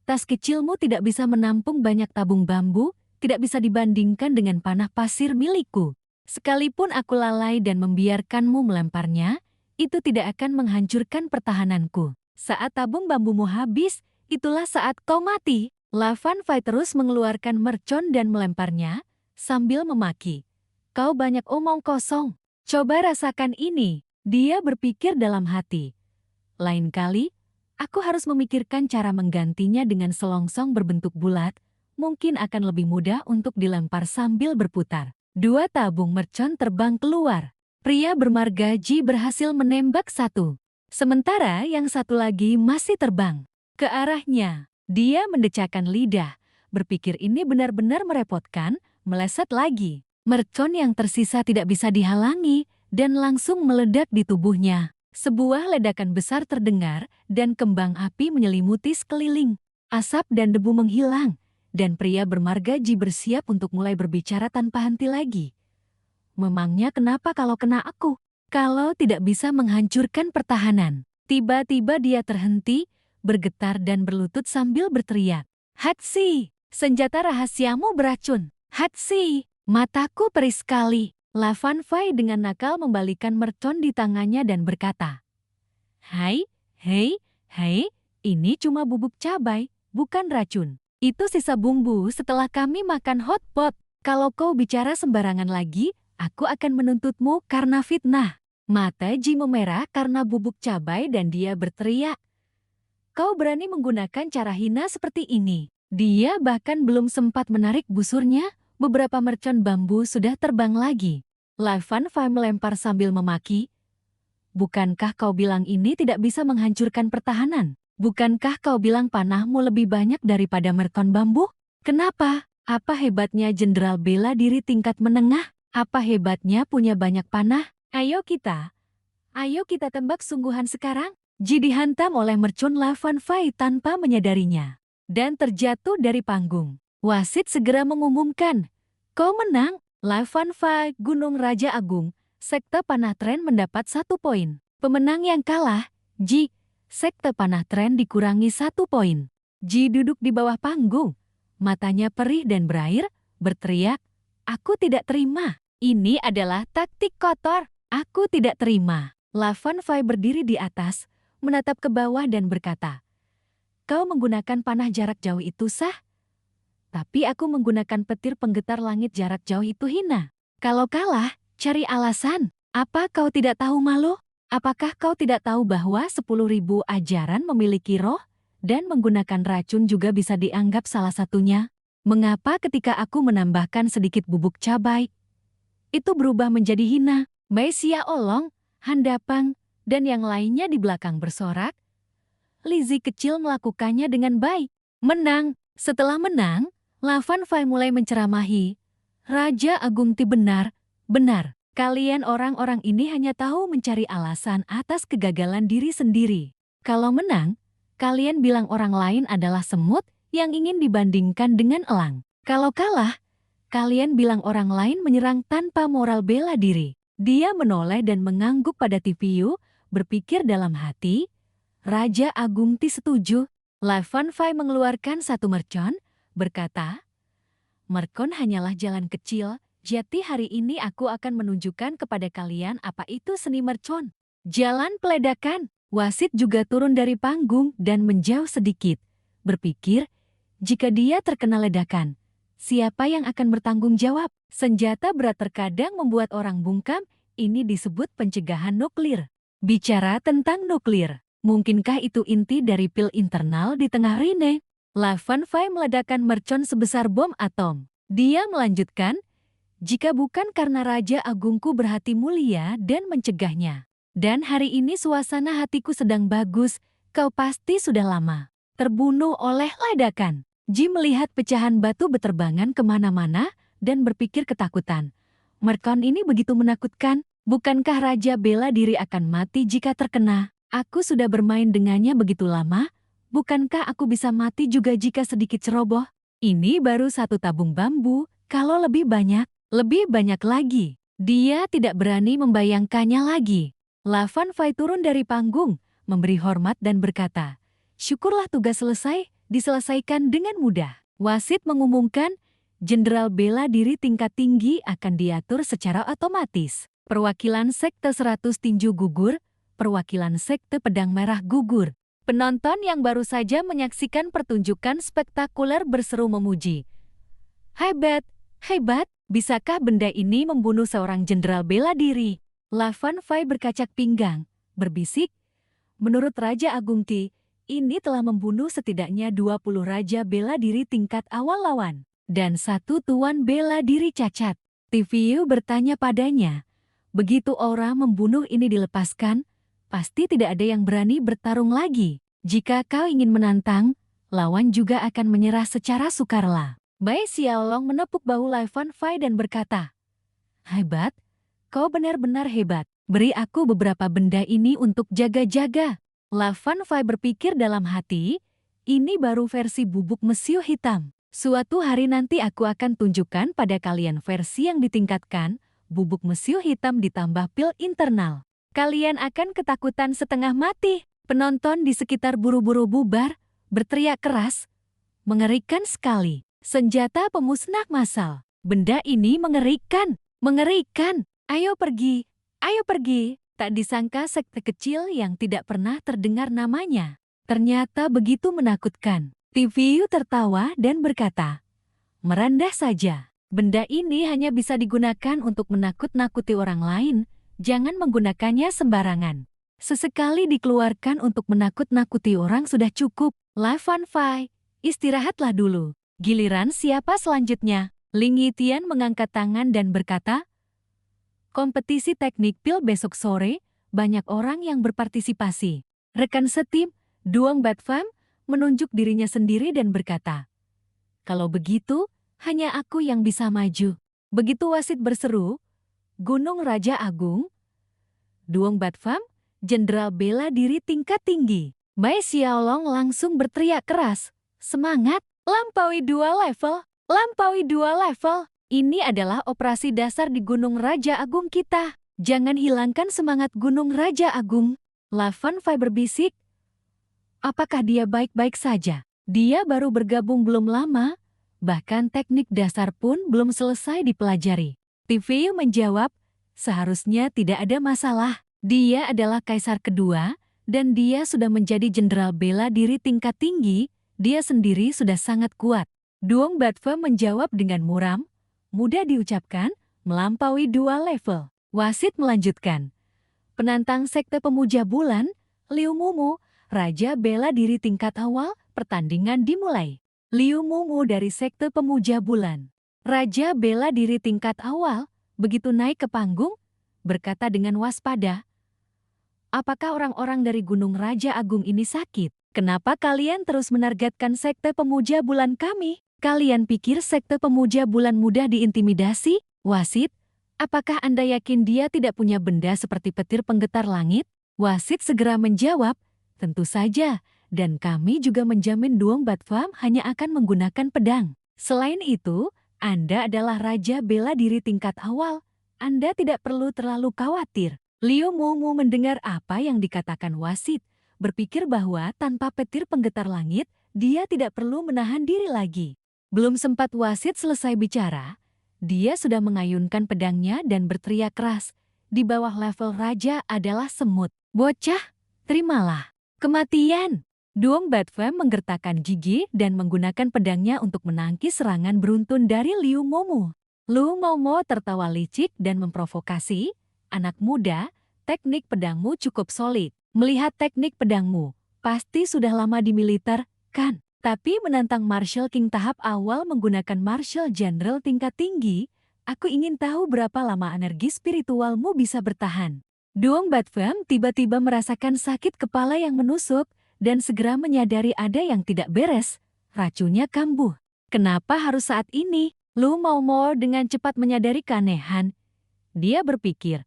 S1: "Tas kecilmu tidak bisa menampung banyak tabung bambu, tidak bisa dibandingkan dengan panah pasir milikku. Sekalipun aku lalai dan membiarkanmu melemparnya, itu tidak akan menghancurkan pertahananku. Saat tabung bambumu habis, itulah saat kau mati." Lai Fanfai terus mengeluarkan mercon dan melemparnya, sambil memaki, "Kau banyak omong kosong. Coba rasakan ini." Dia berpikir dalam hati, "Lain kali, aku harus memikirkan cara menggantinya dengan selongsong berbentuk bulat, mungkin akan lebih mudah untuk dilempar sambil berputar." 2 tabung mercon terbang keluar. Pria bermargaji berhasil menembak 1. Sementara yang satu lagi masih terbang ke arahnya. Dia mendecakkan lidah, berpikir ini benar-benar merepotkan, meleset lagi. Mercon yang tersisa tidak bisa dihalangi dan langsung meledak di tubuhnya. Sebuah ledakan besar terdengar dan kembang api menyelimuti sekeliling. Asap dan debu menghilang, dan pria bermargaji bersiap untuk mulai berbicara tanpa henti lagi. "Memangnya kenapa kalau kena aku? Kalau tidak bisa menghancurkan pertahanan?" Tiba-tiba dia terhenti, bergetar dan berlutut sambil berteriak, "Hatsi! Senjata rahasiamu beracun! Hatsi! Mataku perih sekali!" Lai Fanfai dengan nakal membalikan mercon di tangannya dan berkata, "Hai, hei, hei, ini cuma bubuk cabai, bukan racun. Itu sisa bumbu setelah kami makan hotpot. Kalau kau bicara sembarangan lagi, aku akan menuntutmu karena fitnah." Mata Ji memerah karena bubuk cabai dan dia berteriak, "Kau berani menggunakan cara hina seperti ini?" Dia bahkan belum sempat menarik busurnya, beberapa mercon bambu sudah terbang lagi. Lai Fanfai melempar sambil memaki, Bukankah kau bilang ini tidak bisa menghancurkan pertahanan? Bukankah kau bilang panahmu lebih banyak daripada merkon bambu? Kenapa? Apa hebatnya jenderal bela diri tingkat menengah? Apa hebatnya punya banyak panah? Ayo kita tembak sungguhan sekarang. Ji dihantam oleh mercon La Fan Fai tanpa menyadarinya. Dan terjatuh dari panggung. Wasit segera mengumumkan, kau menang, La Fan Fai, Gunung Raja Agung, Sekte Panah Tren mendapat 1 poin. Pemenang yang kalah, Ji, Sekte Panah Tren dikurangi 1 poin. Ji duduk di bawah panggung. Matanya perih dan berair, berteriak, aku tidak terima. Ini adalah taktik kotor. Aku tidak terima. La Fan Fai berdiri di atas, menatap ke bawah dan berkata, kau menggunakan panah jarak jauh itu sah? Tapi aku menggunakan petir penggetar langit jarak jauh itu hina. Kalau kalah, cari alasan. Apa kau tidak tahu malu? Apakah kau tidak tahu bahwa 10.000 ajaran memiliki roh? Dan menggunakan racun juga bisa dianggap salah satunya. Mengapa ketika aku menambahkan sedikit bubuk cabai, itu berubah menjadi hina? Bai Xia Olong, Handapang, dan yang lainnya di belakang bersorak. Lizzie kecil melakukannya dengan baik. Menang. Setelah menang, La Fan Fai mulai menceramahi. Raja Agung Ti benar. Kalian orang-orang ini hanya tahu mencari alasan atas kegagalan diri sendiri. Kalau menang, kalian bilang orang lain adalah semut yang ingin dibandingkan dengan elang. Kalau kalah, kalian bilang orang lain menyerang tanpa moral bela diri. Dia menoleh dan mengangguk pada TVU, berpikir dalam hati, Raja Agung Ti setuju. La Fan Fai mengeluarkan 1 mercon, berkata, merkon hanyalah jalan kecil, jadi hari ini aku akan menunjukkan kepada kalian apa itu seni mercon. Jalan peledakan. Wasit juga turun dari panggung dan menjauh sedikit. Berpikir, jika dia terkena ledakan, siapa yang akan bertanggung jawab? Senjata berat terkadang membuat orang bungkam, ini disebut pencegahan nuklir. Bicara tentang nuklir, mungkinkah itu inti dari pil internal di tengah Rine? La Fan Fai meledakkan mercon sebesar bom atom. Dia melanjutkan, jika bukan karena Raja Agungku berhati mulia dan mencegahnya. Dan hari ini suasana hatiku sedang bagus, kau pasti sudah lama terbunuh oleh ledakan. Ji melihat pecahan batu beterbangan kemana-mana dan berpikir ketakutan. Merkon ini begitu menakutkan, bukankah Raja bela diri akan mati jika terkena? Aku sudah bermain dengannya begitu lama, bukankah aku bisa mati juga jika sedikit ceroboh? Ini baru 1 tabung bambu, kalau lebih banyak lagi. Dia tidak berani membayangkannya lagi. La Fan Fai turun dari panggung, memberi hormat dan berkata, syukurlah tugas selesai, diselesaikan dengan mudah. Wasit mengumumkan, jenderal bela diri tingkat tinggi akan diatur secara otomatis. Perwakilan Sekte 100 Tinju gugur, perwakilan Sekte Pedang Merah gugur. Penonton yang baru saja menyaksikan pertunjukan spektakuler berseru memuji. Hebat, bisakah benda ini membunuh seorang jenderal bela diri? La Fan Fai berkacak pinggang, berbisik, menurut Raja Agung Ti, ini telah membunuh setidaknya 20 raja bela diri tingkat awal lawan, dan 1 tuan bela diri cacat. TVU bertanya padanya, begitu orang membunuh ini dilepaskan, pasti tidak ada yang berani bertarung lagi. Jika kau ingin menantang, lawan juga akan menyerah secara sukarela. Bai Xiaolong menepuk bahu La Fan Fai dan berkata, hebat. Kau benar-benar hebat. Beri aku beberapa benda ini untuk jaga-jaga. La Fan Fai berpikir dalam hati, ini baru versi bubuk mesiu hitam. Suatu hari nanti aku akan tunjukkan pada kalian versi yang ditingkatkan, bubuk mesiu hitam ditambah pil internal. Kalian akan ketakutan setengah mati. Penonton di sekitar buru-buru bubar, berteriak keras. Mengerikan sekali. Senjata pemusnah massal. Benda ini mengerikan. Ayo pergi. Tak disangka sekte kecil yang tidak pernah terdengar namanya. Ternyata begitu menakutkan. TVU tertawa dan berkata, merendah saja. Benda ini hanya bisa digunakan untuk menakut-nakuti orang lain. Jangan menggunakannya sembarangan. Sesekali dikeluarkan untuk menakut-nakuti orang sudah cukup. La Fan Fai, istirahatlah dulu. Giliran siapa selanjutnya? Ling Yitian mengangkat tangan dan berkata, kompetisi teknik pil besok sore, banyak orang yang berpartisipasi. Rekan setim, Duong Bat Pham, menunjuk dirinya sendiri dan berkata, "Kalau begitu, hanya aku yang bisa maju." Begitu wasit berseru, "Gunung Raja Agung," Duong Bat Pham, jenderal bela diri tingkat tinggi, Mai Xiaolong langsung berteriak keras, "Semangat! Lampaui 2 level! Lampaui 2 level! Ini adalah operasi dasar di Gunung Raja Agung kita. Jangan hilangkan semangat Gunung Raja Agung." Lavan Fai berbisik, "Apakah dia baik-baik saja? Dia baru bergabung belum lama, bahkan teknik dasar pun belum selesai dipelajari." Tiveu menjawab, "Seharusnya tidak ada masalah. Dia adalah kaisar kedua, dan dia sudah menjadi jenderal bela diri tingkat tinggi, dia sendiri sudah sangat kuat." Duong Bat Pham menjawab dengan muram, "Mudah diucapkan, melampaui 2 level." Wasit melanjutkan, "Penantang sekte pemuja bulan, Liu Mumu, raja bela diri tingkat awal, pertandingan dimulai." Liu Mumu dari sekte pemuja bulan, raja bela diri tingkat awal, begitu naik ke panggung, berkata dengan waspada, "Apakah orang-orang dari Gunung Raja Agung ini sakit? Kenapa kalian terus menargetkan sekte pemuja bulan kami? Kalian pikir sekte pemuja bulan mudah diintimidasi?" Wasit, "Apakah Anda yakin dia tidak punya benda seperti petir penggetar langit?" Wasit segera menjawab, "Tentu saja, dan kami juga menjamin Duong Bat Pham hanya akan menggunakan pedang. Selain itu, Anda adalah raja bela diri tingkat awal. Anda tidak perlu terlalu khawatir." Liu Mumu mendengar apa yang dikatakan wasit, berpikir bahwa tanpa petir penggetar langit, dia tidak perlu menahan diri lagi. Belum sempat wasit selesai bicara, dia sudah mengayunkan pedangnya dan berteriak keras, "Di bawah level raja adalah semut. Bocah, terimalah kematian." Duong Bat Pham menggertakkan gigi dan menggunakan pedangnya untuk menangkis serangan beruntun dari Liu Mumu. Liu Mumu tertawa licik dan memprovokasi, "Anak muda, teknik pedangmu cukup solid. Melihat teknik pedangmu, pasti sudah lama di militer, kan? Tapi menantang Martial King tahap awal menggunakan Martial General tingkat tinggi, aku ingin tahu berapa lama energi spiritualmu bisa bertahan." Duong Bat Pham tiba-tiba merasakan sakit kepala yang menusuk dan segera menyadari ada yang tidak beres. Racunnya kambuh. Kenapa harus saat ini? Lu Mau dengan cepat menyadari keanehan. Dia berpikir,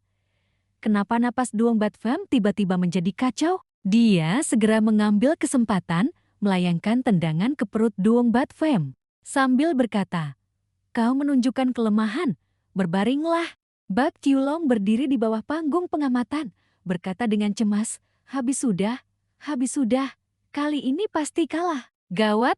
S1: kenapa napas Duong Bat Pham tiba-tiba menjadi kacau? Dia segera mengambil kesempatan melayangkan tendangan ke perut Duong Bat Pham sambil berkata, "Kau menunjukkan kelemahan, berbaringlah." Bak Tiulong berdiri di bawah panggung pengamatan, berkata dengan cemas, habis sudah, kali ini pasti kalah." Gawat,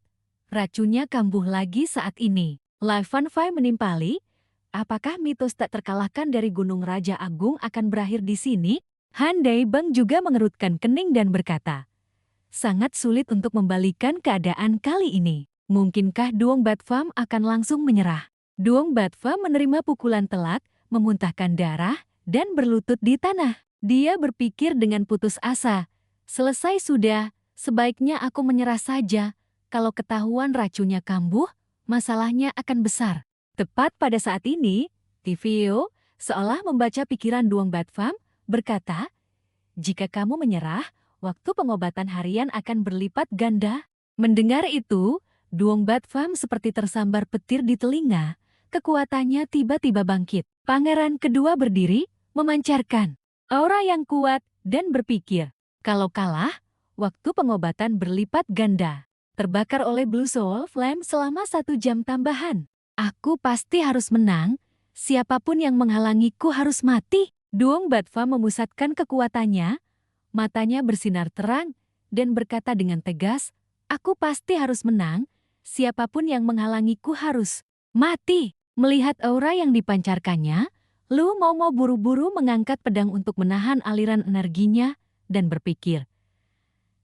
S1: racunnya kambuh lagi saat ini. Lavan Fai menimpali, "Apakah mitos tak terkalahkan dari Gunung Raja Agung akan berakhir di sini?" Han Dai Beng juga mengerutkan kening dan berkata, "Sangat sulit untuk membalikan keadaan kali ini. Mungkinkah Duong Bat Pham akan langsung menyerah?" Duong Bat Pham menerima pukulan telak, memuntahkan darah, dan berlutut di tanah. Dia berpikir dengan putus asa, "Selesai sudah, sebaiknya aku menyerah saja. Kalau ketahuan racunnya kambuh, masalahnya akan besar." Tepat pada saat ini, Tiveu, seolah membaca pikiran Duong Bat Pham, berkata, "Jika kamu menyerah, waktu pengobatan harian akan berlipat ganda." Mendengar itu, Duong Bat Pham seperti tersambar petir di telinga. Kekuatannya tiba-tiba bangkit. Pangeran kedua berdiri, memancarkan aura yang kuat dan berpikir, kalau kalah, waktu pengobatan berlipat ganda. Terbakar oleh Blue Soul Flame selama 1 jam tambahan. Aku pasti harus menang. Siapapun yang menghalangiku harus mati. Duong Bat Pham memusatkan kekuatannya, matanya bersinar terang, dan berkata dengan tegas, "Aku pasti harus menang. Siapapun yang menghalangiku harus mati." Melihat aura yang dipancarkannya, Lu Mau buru-buru mengangkat pedang untuk menahan aliran energinya dan berpikir,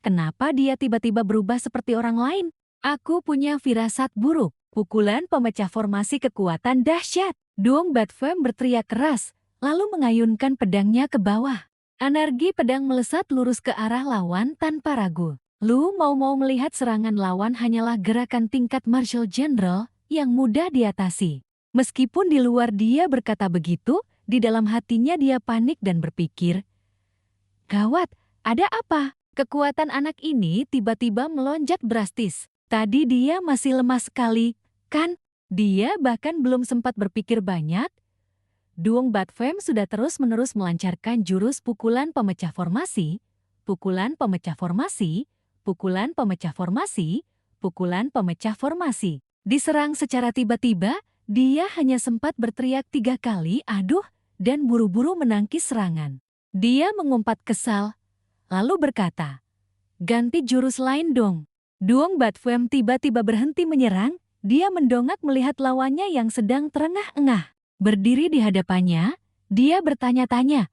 S1: kenapa dia tiba-tiba berubah seperti orang lain? Aku punya firasat buruk. Pukulan pemecah formasi kekuatan dahsyat. Duong Bat Pham berteriak keras, lalu mengayunkan pedangnya ke bawah. Energi pedang melesat lurus ke arah lawan tanpa ragu. Lu Mau melihat serangan lawan hanyalah gerakan tingkat Martial General yang mudah diatasi. Meskipun di luar dia berkata begitu, di dalam hatinya dia panik dan berpikir, Gawat, ada apa? Kekuatan anak ini tiba-tiba melonjak drastis. Tadi dia masih lemah sekali, kan? Dia bahkan belum sempat berpikir banyak. Duong Batfem sudah terus-menerus melancarkan jurus pukulan pemecah formasi, pukulan pemecah formasi, pukulan pemecah formasi, pukulan pemecah formasi. Diserang secara tiba-tiba, dia hanya sempat berteriak 3 kali aduh dan buru-buru menangkis serangan. Dia mengumpat kesal, lalu berkata, "Ganti jurus lain dong." Duong Batfem tiba-tiba berhenti menyerang, dia mendongak melihat lawannya yang sedang terengah-engah. Berdiri di hadapannya, dia bertanya-tanya,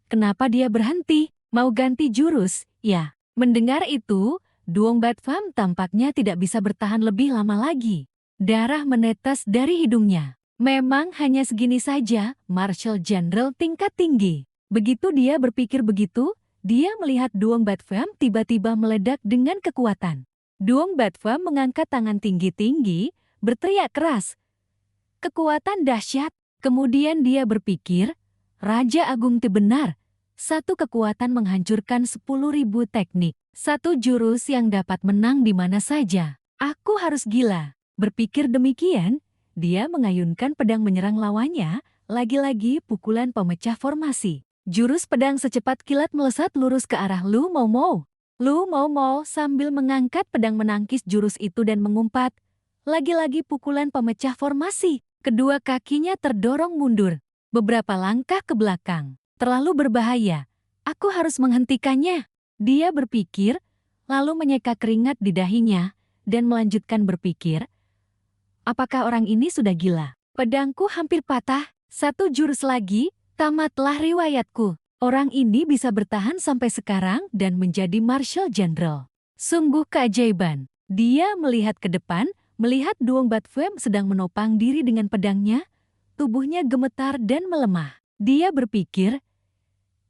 S1: kenapa dia berhenti? Mau ganti jurus? Ya, mendengar itu, Duong Batfam tampaknya tidak bisa bertahan lebih lama lagi. Darah menetes dari hidungnya. Memang hanya segini saja, Marshal Jenderal tingkat tinggi. Begitu dia berpikir begitu, dia melihat Duong Batfam tiba-tiba meledak dengan kekuatan. Duong Batfam mengangkat tangan tinggi-tinggi, berteriak keras. Kekuatan dahsyat. Kemudian dia berpikir, Raja Agung Ti benar. Satu kekuatan menghancurkan 10.000 teknik. Satu jurus yang dapat menang di mana saja. Aku harus gila. Berpikir demikian, dia mengayunkan pedang menyerang lawannya, lagi-lagi pukulan pemecah formasi. Jurus pedang secepat kilat melesat lurus ke arah Lu Mau Mau. Lu Mau Mau sambil mengangkat pedang menangkis jurus itu dan mengumpat. Lagi-lagi pukulan pemecah formasi. Kedua kakinya terdorong mundur, beberapa langkah ke belakang. Terlalu berbahaya, aku harus menghentikannya. Dia berpikir, lalu menyeka keringat di dahinya, dan melanjutkan berpikir, apakah orang ini sudah gila? Pedangku hampir patah, satu jurus lagi, tamatlah riwayatku. Orang ini bisa bertahan sampai sekarang dan menjadi Marshal Jenderal. Sungguh keajaiban. Dia melihat ke depan, melihat Duong Batfem sedang menopang diri dengan pedangnya, tubuhnya gemetar dan melemah. Dia berpikir,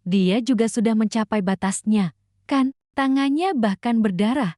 S1: dia juga sudah mencapai batasnya, kan? Tangannya bahkan berdarah.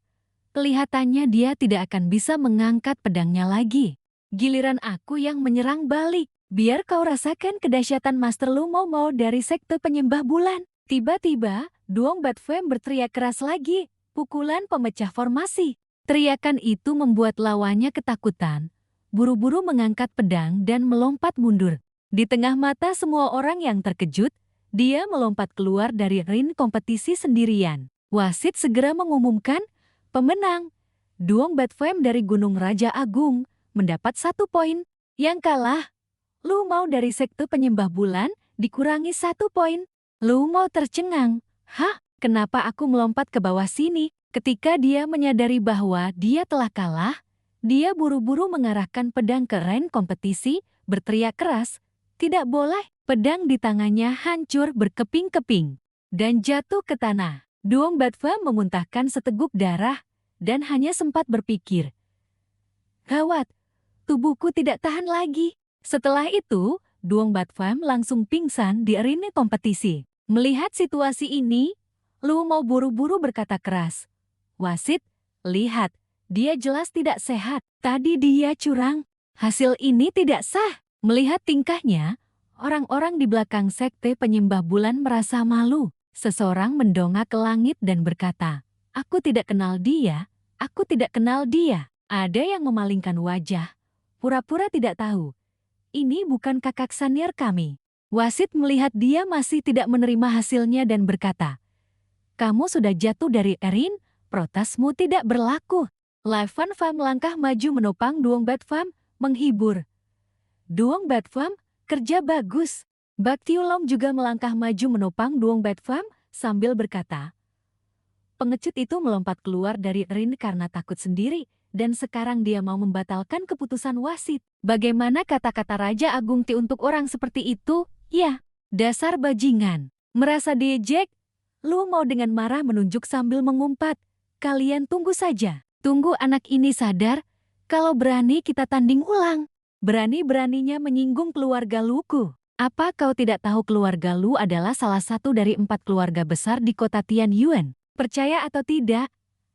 S1: Kelihatannya dia tidak akan bisa mengangkat pedangnya lagi. Giliran aku yang menyerang balik. Biar kau rasakan kedahsyatan Master Lu Mau Mau dari sekte penyembah bulan. Tiba-tiba, Duong Batfem berteriak keras lagi, pukulan pemecah formasi. Teriakan itu membuat lawannya ketakutan, buru-buru mengangkat pedang dan melompat mundur. Di tengah mata semua orang yang terkejut, dia melompat keluar dari ring kompetisi sendirian. Wasit segera mengumumkan, pemenang, Duong Batfem dari Gunung Raja Agung, mendapat 1 poin. Yang kalah, Lu Mau dari sekte penyembah bulan, dikurangi 1 poin. Lu Mau tercengang, hah, kenapa aku melompat ke bawah sini? Ketika dia menyadari bahwa dia telah kalah, dia buru-buru mengarahkan pedang ke ring kompetisi, berteriak keras, tidak boleh. Pedang di tangannya hancur berkeping-keping dan jatuh ke tanah. Duong Batfam memuntahkan seteguk darah dan hanya sempat berpikir, gawat, tubuhku tidak tahan lagi. Setelah itu, Duong Batfam langsung pingsan di arena kompetisi. Melihat situasi ini, Lu Mau buru-buru berkata keras, wasit, lihat, dia jelas tidak sehat. Tadi dia curang. Hasil ini tidak sah. Melihat tingkahnya, orang-orang di belakang sekte penyembah bulan merasa malu. Seseorang mendongak ke langit dan berkata, aku tidak kenal dia, aku tidak kenal dia. Ada yang memalingkan wajah, pura-pura tidak tahu. Ini bukan kakak senior kami. Wasit melihat dia masih tidak menerima hasilnya dan berkata, kamu sudah jatuh dari arena. Protesmu tidak berlaku. Lai Fan Fam melangkah maju menopang Duong Batfam, menghibur. Duong Batfam, kerja bagus. Bak Tiulong juga melangkah maju menopang Duong Batfam sambil berkata. Pengecut itu melompat keluar dari ring karena takut sendiri, dan sekarang dia mau membatalkan keputusan wasit. Bagaimana kata-kata Raja Agung Ti untuk orang seperti itu? Ya, dasar bajingan. Merasa diejek, Lu Mau dengan marah menunjuk sambil mengumpat. Kalian tunggu saja. Tunggu anak ini sadar, kalau berani kita tanding ulang. Berani-beraninya menyinggung keluarga Luku. Apa kau tidak tahu keluarga Lu adalah salah satu dari 4 keluarga besar di kota Tianyuan? Percaya atau tidak,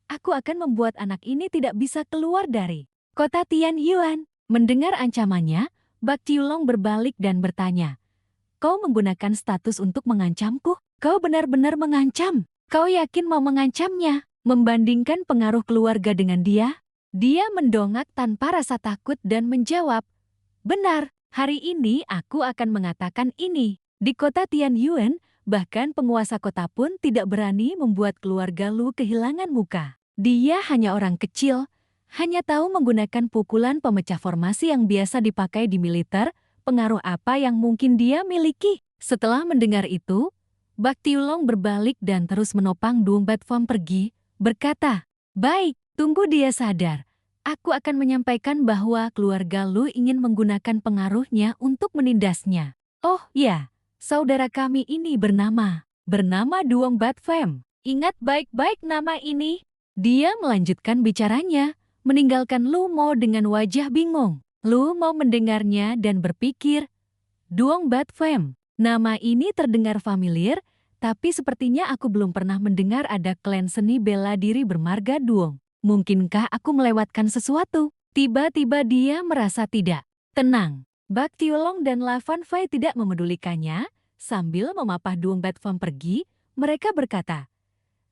S1: aku akan membuat anak ini tidak bisa keluar dari kota Tianyuan. Mendengar ancamannya, Bak Tiulong berbalik dan bertanya, kau menggunakan status untuk mengancamku? Kau benar-benar mengancam. Kau yakin mau mengancamnya? Membandingkan pengaruh keluarga dengan dia? Dia mendongak tanpa rasa takut dan menjawab, benar, hari ini aku akan mengatakan ini. Di kota Tianyuan, bahkan penguasa kota pun tidak berani membuat keluarga Lu kehilangan muka. Dia hanya orang kecil, hanya tahu menggunakan pukulan pemecah formasi yang biasa dipakai di militer. Pengaruh apa yang mungkin dia miliki? Setelah mendengar itu, Bak Tiulong berbalik dan terus menopang Duong Bat Phom pergi, berkata, baik, tunggu dia sadar. Aku akan menyampaikan bahwa keluarga Lu ingin menggunakan pengaruhnya untuk menindasnya. Oh ya, saudara kami ini bernama Duong Bat Phom. Ingat baik-baik nama ini. Dia melanjutkan bicaranya, meninggalkan Lu Mo dengan wajah bingung. Lu Mo mendengarnya dan berpikir, Duong Bat Phom. Nama ini terdengar familiar, tapi sepertinya aku belum pernah mendengar ada klan seni bela diri bermarga Duong. Mungkinkah aku melewatkan sesuatu? Tiba-tiba dia merasa tidak tenang. Bak Tiolong dan La Fan Fai tidak memedulikannya. Sambil memapah Duong Bat Phom pergi, mereka berkata,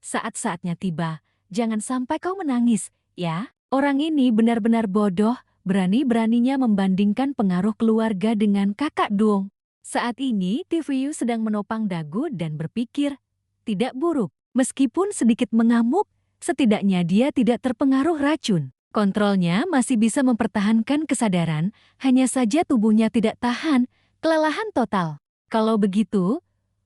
S1: saat-saatnya tiba, jangan sampai kau menangis, ya. Orang ini benar-benar bodoh, berani-beraninya membandingkan pengaruh keluarga dengan kakak Duong. Saat ini, TVU sedang menopang dagu dan berpikir, tidak buruk. Meskipun sedikit mengamuk, setidaknya dia tidak terpengaruh racun. Kontrolnya masih bisa mempertahankan kesadaran, hanya saja tubuhnya tidak tahan, kelelahan total. Kalau begitu,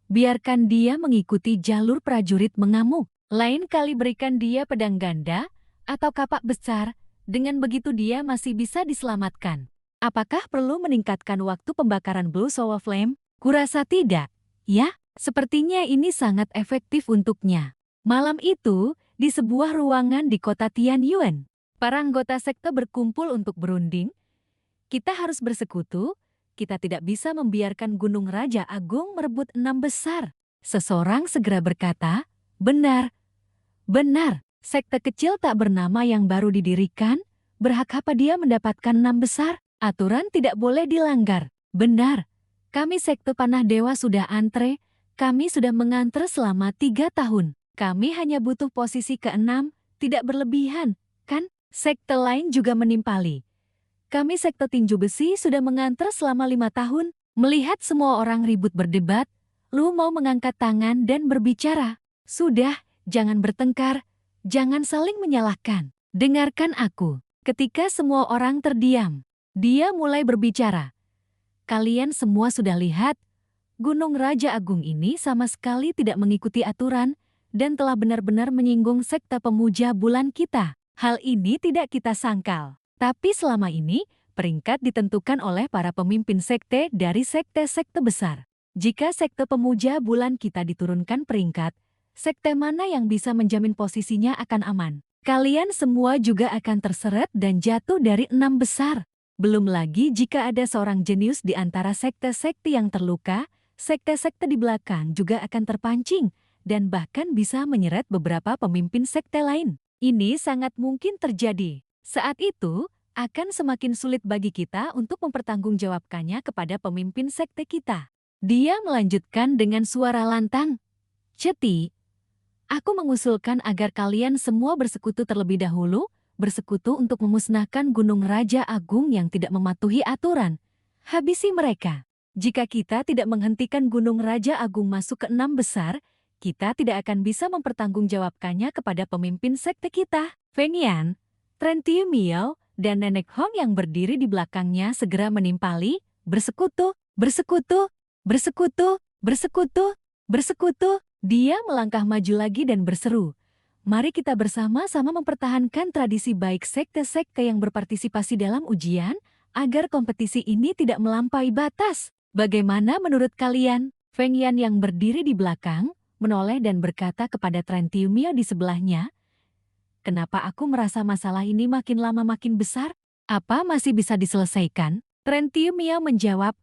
S1: biarkan dia mengikuti jalur prajurit mengamuk. Lain kali berikan dia pedang ganda atau kapak besar, dengan begitu dia masih bisa diselamatkan. Apakah perlu meningkatkan waktu pembakaran Blue Soul Flame? Kurasa tidak. Ya, sepertinya ini sangat efektif untuknya. Malam itu, di sebuah ruangan di kota Tianyuan, para anggota sekte berkumpul untuk berunding. Kita harus bersekutu, kita tidak bisa membiarkan Gunung Raja Agung merebut 6 besar. Seseorang segera berkata, benar, benar, sekte kecil tak bernama yang baru didirikan, berhak apa dia mendapatkan 6 besar? Aturan tidak boleh dilanggar. Benar, kami sekte Panah Dewa sudah antre, kami sudah mengantre selama 3 tahun. Kami hanya butuh posisi ke-6, tidak berlebihan, kan? Sekte lain juga menimpali. Kami sekte Tinju Besi sudah mengantre selama 5 tahun. Melihat semua orang ribut berdebat, Lu mau mengangkat tangan dan berbicara. Sudah, jangan bertengkar, jangan saling menyalahkan. Dengarkan aku. Ketika semua orang terdiam, dia mulai berbicara. Kalian semua sudah lihat, Gunung Raja Agung ini sama sekali tidak mengikuti aturan dan telah benar-benar menyinggung sekte pemuja bulan kita. Hal ini tidak kita sangkal. Tapi selama ini, peringkat ditentukan oleh para pemimpin sekte dari sekte-sekte besar. Jika sekte pemuja bulan kita diturunkan peringkat, sekte mana yang bisa menjamin posisinya akan aman? Kalian semua juga akan terseret dan jatuh dari 6 besar. Belum lagi jika ada seorang jenius di antara sekte-sekte yang terluka, sekte-sekte di belakang juga akan terpancing dan bahkan bisa menyeret beberapa pemimpin sekte lain. Ini sangat mungkin terjadi. Saat itu, akan semakin sulit bagi kita untuk mempertanggungjawabkannya kepada pemimpin sekte kita. Dia melanjutkan dengan suara lantang, Ceti, aku mengusulkan agar kalian semua bersekutu terlebih dahulu, bersekutu untuk memusnahkan Gunung Raja Agung yang tidak mematuhi aturan. Habisi mereka. Jika kita tidak menghentikan Gunung Raja Agung masuk ke 6 besar, kita tidak akan bisa mempertanggungjawabkannya kepada pemimpin sekte kita. Feng Yan, Tren Tiu Miao, dan Nenek Hong yang berdiri di belakangnya segera menimpali, bersekutu, bersekutu, bersekutu, bersekutu, bersekutu. Dia melangkah maju lagi dan berseru, mari kita bersama-sama mempertahankan tradisi baik sekte-sekte yang berpartisipasi dalam ujian, agar kompetisi ini tidak melampaui batas. Bagaimana menurut kalian? Feng Yan yang berdiri di belakang, menoleh dan berkata kepada Tren Tiu Miao di sebelahnya, kenapa aku merasa masalah ini makin lama makin besar? Apa masih bisa diselesaikan? Tren Tiu Miao menjawab,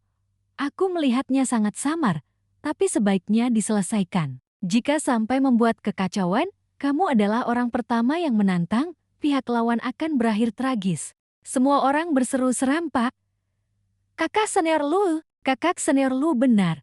S1: aku melihatnya sangat samar, tapi sebaiknya diselesaikan. Jika sampai membuat kekacauan, kamu adalah orang pertama yang menantang, pihak lawan akan berakhir tragis. Semua orang berseru serampak. Kakak senior Lu benar.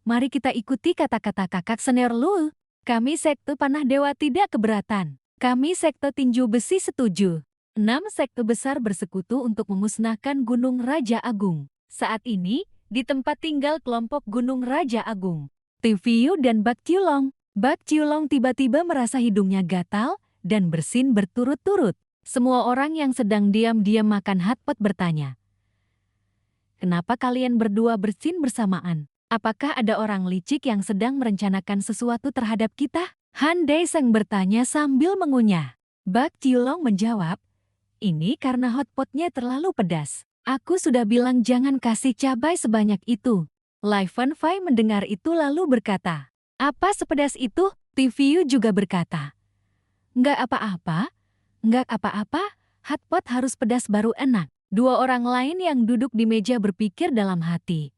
S1: Mari kita ikuti kata-kata kakak senior Lu. Kami sekte panah dewa tidak keberatan. Kami sekte tinju besi setuju. 6 sekte besar bersekutu untuk memusnahkan Gunung Raja Agung. Saat ini, di tempat tinggal kelompok Gunung Raja Agung, Tiviu dan Bak Ciulong. Bak Ciulong tiba-tiba merasa hidungnya gatal dan bersin berturut-turut. Semua orang yang sedang diam-diam makan hotpot bertanya, "Kenapa kalian berdua bersin bersamaan? Apakah ada orang licik yang sedang merencanakan sesuatu terhadap kita?" Han Daeseng bertanya sambil mengunyah. Bak Ciulong menjawab, "Ini karena hotpotnya terlalu pedas. Aku sudah bilang jangan kasih cabai sebanyak itu." Lai Fanfai mendengar itu lalu berkata, "Apa sepedas itu?" Tiviu juga berkata, "Nggak apa-apa, nggak apa-apa, hotpot harus pedas baru enak." Dua orang lain yang duduk di meja berpikir dalam hati,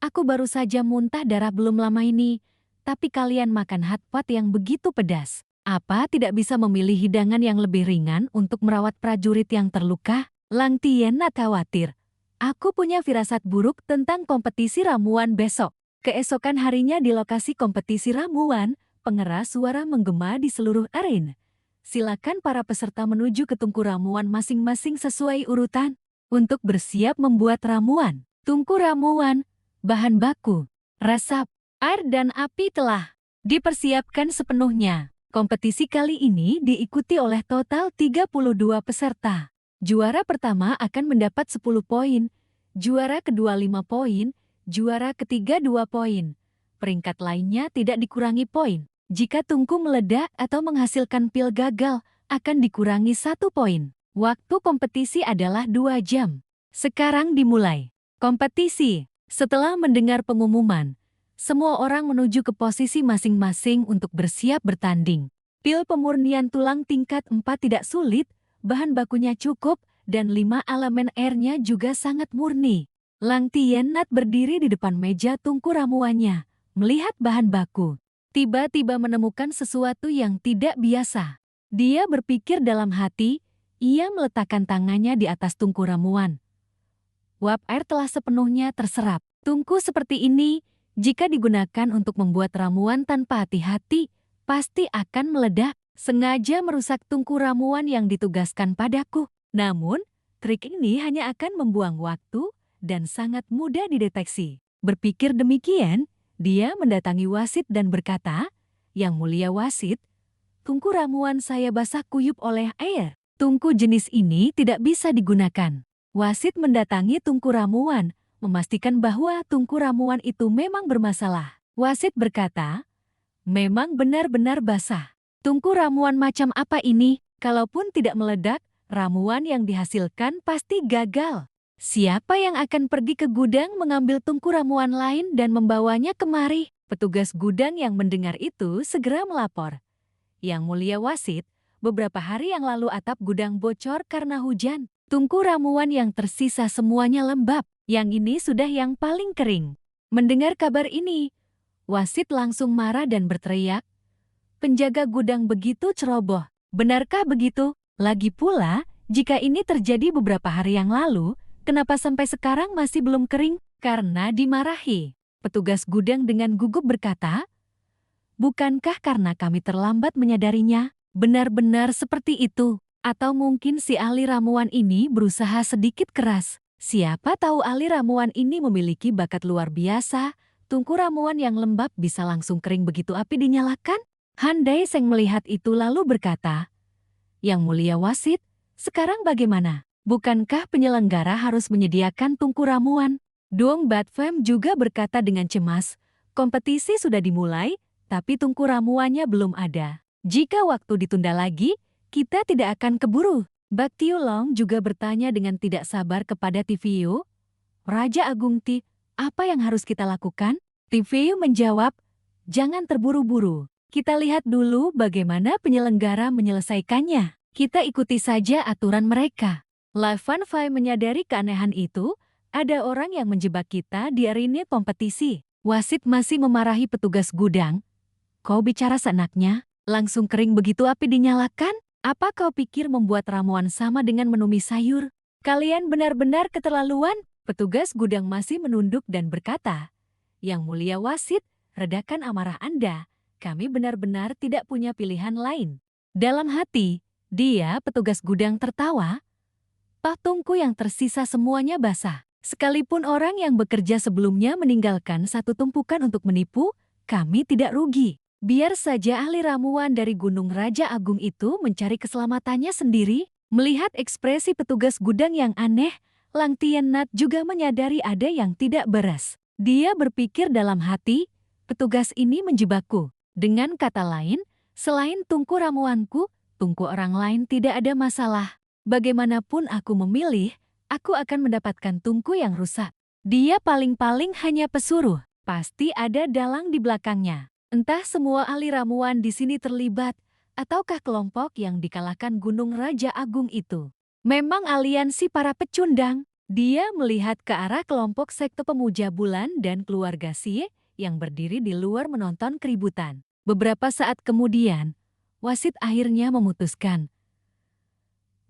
S1: "Aku baru saja muntah darah belum lama ini, tapi kalian makan hotpot yang begitu pedas. Apa tidak bisa memilih hidangan yang lebih ringan untuk merawat prajurit yang terluka?" Lang Tianat khawatir. "Aku punya firasat buruk tentang kompetisi ramuan besok." Keesokan harinya di lokasi kompetisi ramuan, pengeras suara menggema di seluruh arena. Silakan para peserta menuju ke tungku ramuan masing-masing sesuai urutan untuk bersiap membuat ramuan. Tungku ramuan, bahan baku, resep, air dan api telah dipersiapkan sepenuhnya. Kompetisi kali ini diikuti oleh total 32 peserta. Juara pertama akan mendapat 10 poin, juara kedua 5 poin, juara ketiga 2 poin. Peringkat lainnya tidak dikurangi poin. Jika tungku meledak atau menghasilkan pil gagal, akan dikurangi 1 poin. Waktu kompetisi adalah 2 jam. Sekarang dimulai kompetisi. Setelah mendengar pengumuman, semua orang menuju ke posisi masing-masing untuk bersiap bertanding. Pil pemurnian tulang tingkat 4 tidak sulit, bahan bakunya cukup, dan 5 elemen airnya juga sangat murni. Lang Tianat berdiri di depan meja tungku ramuannya, melihat bahan baku. Tiba-tiba menemukan sesuatu yang tidak biasa. Dia berpikir dalam hati, ia meletakkan tangannya di atas tungku ramuan. Uap air telah sepenuhnya terserap. Tungku seperti ini, jika digunakan untuk membuat ramuan tanpa hati-hati, pasti akan meledak. Sengaja merusak tungku ramuan yang ditugaskan padaku. Namun, trik ini hanya akan membuang waktu dan sangat mudah dideteksi. Berpikir demikian, dia mendatangi wasit dan berkata, "Yang mulia wasit, tungku ramuan saya basah kuyup oleh air. Tungku jenis ini tidak bisa digunakan." Wasit mendatangi tungku ramuan, memastikan bahwa tungku ramuan itu memang bermasalah. Wasit berkata, "Memang benar-benar basah. Tungku ramuan macam apa ini? Kalaupun tidak meledak, ramuan yang dihasilkan pasti gagal. Siapa yang akan pergi ke gudang mengambil tungku ramuan lain dan membawanya kemari?" Petugas gudang yang mendengar itu segera melapor. "Yang mulia wasit, beberapa hari yang lalu atap gudang bocor karena hujan. Tungku ramuan yang tersisa semuanya lembab. Yang ini sudah yang paling kering." Mendengar kabar ini, wasit langsung marah dan berteriak, "Penjaga gudang begitu ceroboh. Benarkah begitu? Lagi pula, jika ini terjadi beberapa hari yang lalu, kenapa sampai sekarang masih belum kering?" Karena dimarahi, petugas gudang dengan gugup berkata, "Bukankah karena kami terlambat menyadarinya? Benar-benar seperti itu. Atau mungkin si ahli ramuan ini berusaha sedikit keras. Siapa tahu ahli ramuan ini memiliki bakat luar biasa. Tungku ramuan yang lembab bisa langsung kering begitu api dinyalakan." Han Daeseng melihat itu lalu berkata, "Yang mulia wasit, sekarang bagaimana? Bukankah penyelenggara harus menyediakan tungku ramuan?" Dong Batfam juga berkata dengan cemas, "Kompetisi sudah dimulai, tapi tungku ramuannya belum ada. Jika waktu ditunda lagi, kita tidak akan keburu." Bak Tiulong juga bertanya dengan tidak sabar kepada Tiviu, "Raja Agung Ti, apa yang harus kita lakukan?" Tiviu menjawab, "Jangan terburu-buru. Kita lihat dulu bagaimana penyelenggara menyelesaikannya. Kita ikuti saja aturan mereka." Lai Fanfai menyadari keanehan itu, ada orang yang menjebak kita di arena kompetisi. Wasit masih memarahi petugas gudang. "Kau bicara seenaknya, langsung kering begitu api dinyalakan? Apa kau pikir membuat ramuan sama dengan menumis sayur? Kalian benar-benar keterlaluan." Petugas gudang masih menunduk dan berkata, Yang mulia wasit, redakan amarah Anda. Kami benar-benar tidak punya pilihan lain. Dalam hati, dia, petugas gudang, tertawa. Patungku yang tersisa semuanya basah. Sekalipun orang yang bekerja sebelumnya meninggalkan satu tumpukan untuk menipu, kami tidak rugi. Biar saja ahli ramuan dari Gunung Raja Agung itu mencari keselamatannya sendiri. Melihat ekspresi petugas gudang yang aneh, Lang Tiennat juga menyadari ada yang tidak beres. Dia berpikir dalam hati, petugas ini menjebakku. Dengan kata lain, selain tungku ramuanku, tungku orang lain tidak ada masalah. Bagaimanapun aku memilih, aku akan mendapatkan tungku yang rusak. Dia paling-paling hanya pesuruh. Pasti ada dalang di belakangnya. Entah semua ahli ramuan di sini terlibat, ataukah kelompok yang dikalahkan Gunung Raja Agung itu. Memang aliansi para pecundang. Dia melihat ke arah kelompok sekte pemuja bulan dan keluarga Xie yang berdiri di luar menonton keributan. Beberapa saat kemudian, wasit akhirnya memutuskan,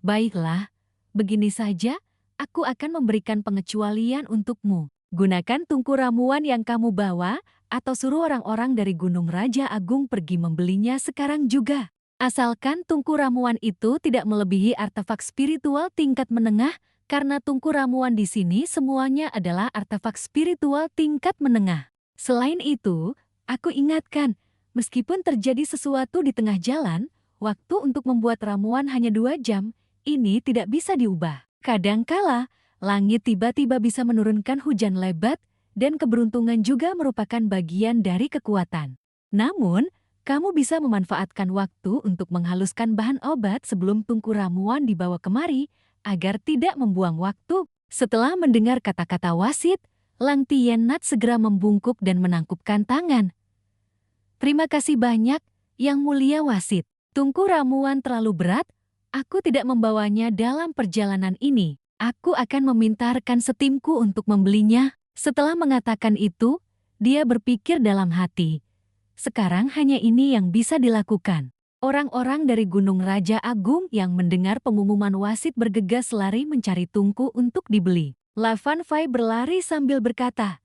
S1: "Baiklah, begini saja, aku akan memberikan pengecualian untukmu. Gunakan tungku ramuan yang kamu bawa, atau suruh orang-orang dari Gunung Raja Agung pergi membelinya sekarang juga. Asalkan tungku ramuan itu tidak melebihi artefak spiritual tingkat menengah, karena tungku ramuan di sini semuanya adalah artefak spiritual tingkat menengah. Selain itu, aku ingatkan, meskipun terjadi sesuatu di tengah jalan, waktu untuk membuat ramuan hanya 2 jam, ini tidak bisa diubah. Kadangkala, langit tiba-tiba bisa menurunkan hujan lebat, dan keberuntungan juga merupakan bagian dari kekuatan. Namun, kamu bisa memanfaatkan waktu untuk menghaluskan bahan obat sebelum tungku ramuan dibawa kemari, agar tidak membuang waktu." Setelah mendengar kata-kata wasit, Lang Tiennat segera membungkuk dan menangkupkan tangan. "Terima kasih banyak, Yang Mulia Wasit. Tungku ramuan terlalu berat, aku tidak membawanya dalam perjalanan ini. Aku akan meminta rekan setimku untuk membelinya." Setelah mengatakan itu, dia berpikir dalam hati, sekarang hanya ini yang bisa dilakukan. Orang-orang dari Gunung Raja Agung yang mendengar pengumuman wasit bergegas lari mencari tungku untuk dibeli. La Fan Fai berlari sambil berkata,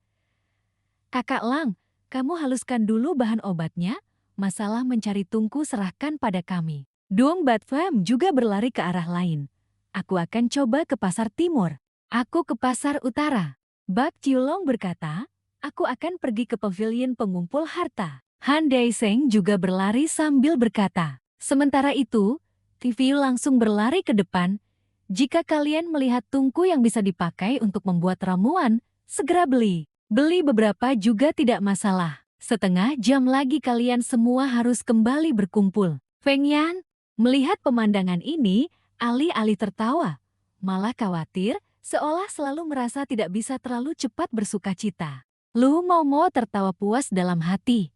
S1: "Kakak Lang, kamu haluskan dulu bahan obatnya, masalah mencari tungku serahkan pada kami." Duong Bat Pham juga berlari ke arah lain. "Aku akan coba ke pasar timur." "Aku ke pasar utara." Bak Chiulong berkata, "Aku akan pergi ke pavilion pengumpul harta." Han Daiseng juga berlari sambil berkata. Sementara itu, TVU langsung berlari ke depan. "Jika kalian melihat tungku yang bisa dipakai untuk membuat ramuan, segera beli. Beli beberapa juga tidak masalah. Setengah jam lagi kalian semua harus kembali berkumpul." Feng Yan melihat pemandangan ini, alih-alih tertawa, malah khawatir, seolah selalu merasa tidak bisa terlalu cepat bersukacita. Lu Momo tertawa puas dalam hati.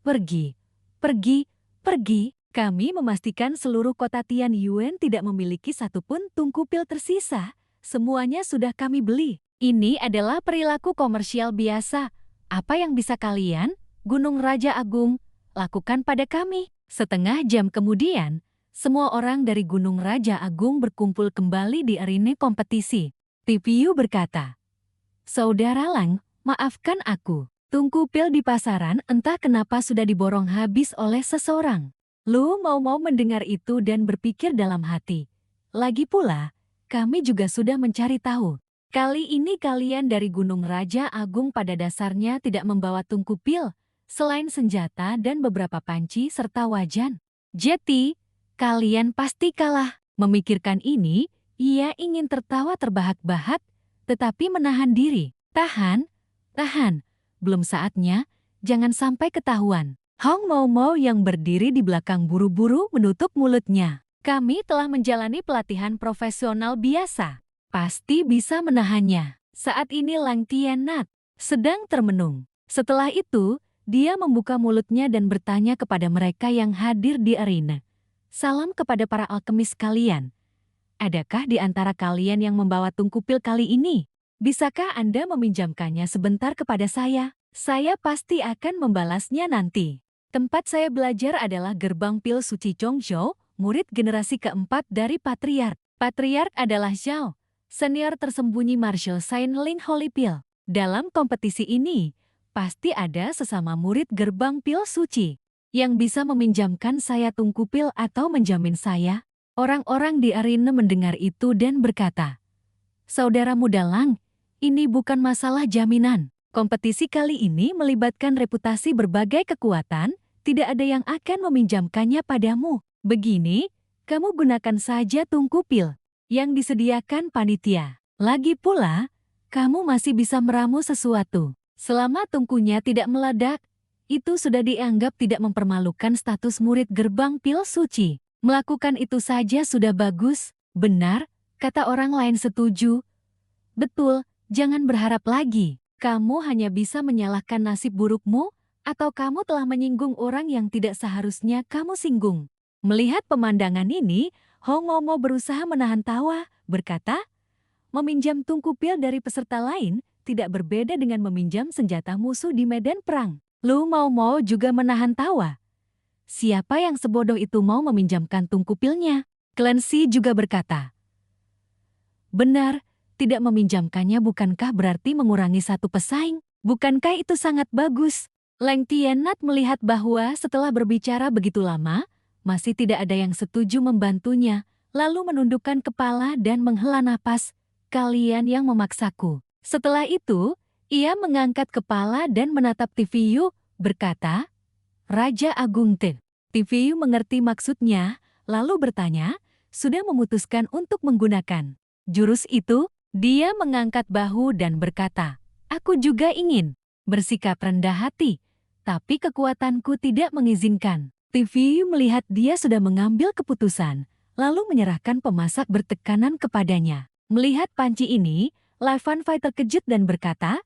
S1: "Pergi, pergi, pergi. Kami memastikan seluruh kota Tianyuan tidak memiliki satupun tungku pil tersisa. Semuanya sudah kami beli. Ini adalah perilaku komersial biasa. Apa yang bisa kalian, Gunung Raja Agung, lakukan pada kami?" Setengah jam kemudian, semua orang dari Gunung Raja Agung berkumpul kembali di arena kompetisi. TVU berkata, "Saudara Lang, maafkan aku. Tungku pil di pasaran entah kenapa sudah diborong habis oleh seseorang." Lu mau mendengar itu dan berpikir dalam hati. Lagi pula, kami juga sudah mencari tahu. Kali ini kalian dari Gunung Raja Agung pada dasarnya tidak membawa tungku pil, selain senjata dan beberapa panci serta wajan. Jadi, kalian pasti kalah. Memikirkan ini, ia ingin tertawa terbahak-bahak, tetapi menahan diri. Tahan, tahan, belum saatnya, jangan sampai ketahuan. Hong Mau yang berdiri di belakang buru-buru menutup mulutnya. "Kami telah menjalani pelatihan profesional biasa. Pasti bisa menahannya." Saat ini Lang Tiennat sedang termenung. Setelah itu, dia membuka mulutnya dan bertanya kepada mereka yang hadir di arena. "Salam kepada para alkemis kalian. Adakah di antara kalian yang membawa tungku pil kali ini? Bisakah Anda meminjamkannya sebentar kepada saya? Saya pasti akan membalasnya nanti." Tempat saya belajar adalah Gerbang Pil Suci Chongzhou, murid generasi keempat dari Patriark. Patriark adalah Zhao, senior tersembunyi martial Saint Ling Holy Pill. Dalam kompetisi ini, pasti ada sesama murid gerbang pil suci yang bisa meminjamkan saya tungku pil atau menjamin saya. Orang-orang di arena mendengar itu dan berkata, "Saudara Muda Lang, ini bukan masalah jaminan. Kompetisi kali ini melibatkan reputasi berbagai kekuatan, tidak ada yang akan meminjamkannya padamu. Begini, kamu gunakan saja tungku pil yang disediakan panitia. Lagi pula, kamu masih bisa meramu sesuatu. Selama tungkunya tidak meledak, itu sudah dianggap tidak mempermalukan status murid gerbang pil suci. Melakukan itu saja sudah bagus." "Benar," kata orang lain setuju. "Betul, jangan berharap lagi. Kamu hanya bisa menyalahkan nasib burukmu, atau kamu telah menyinggung orang yang tidak seharusnya kamu singgung." Melihat pemandangan ini, Hong Momo berusaha menahan tawa, berkata, "Meminjam tungku pil dari peserta lain tidak berbeda dengan meminjam senjata musuh di medan perang." Lu Mau Mau juga menahan tawa. Siapa yang sebodoh itu mau meminjamkan tungku pilnya? Clancy juga berkata, "Benar, tidak meminjamkannya bukankah berarti mengurangi satu pesaing? Bukankah itu sangat bagus?" Leng Tiannat melihat bahwa setelah berbicara begitu lama, masih tidak ada yang setuju membantunya, lalu menundukkan kepala dan menghela napas. "Kalian yang memaksaku." Setelah itu, ia mengangkat kepala dan menatap TVU, berkata, "Raja Agung Te." TVU mengerti maksudnya, lalu bertanya, "Sudah memutuskan untuk menggunakan jurus itu?" Dia mengangkat bahu dan berkata, "Aku juga ingin bersikap rendah hati, tapi kekuatanku tidak mengizinkan." TVU melihat dia sudah mengambil keputusan, lalu menyerahkan pemasak bertekanan kepadanya. Melihat panci ini, Lai Fanfai terkejut dan berkata,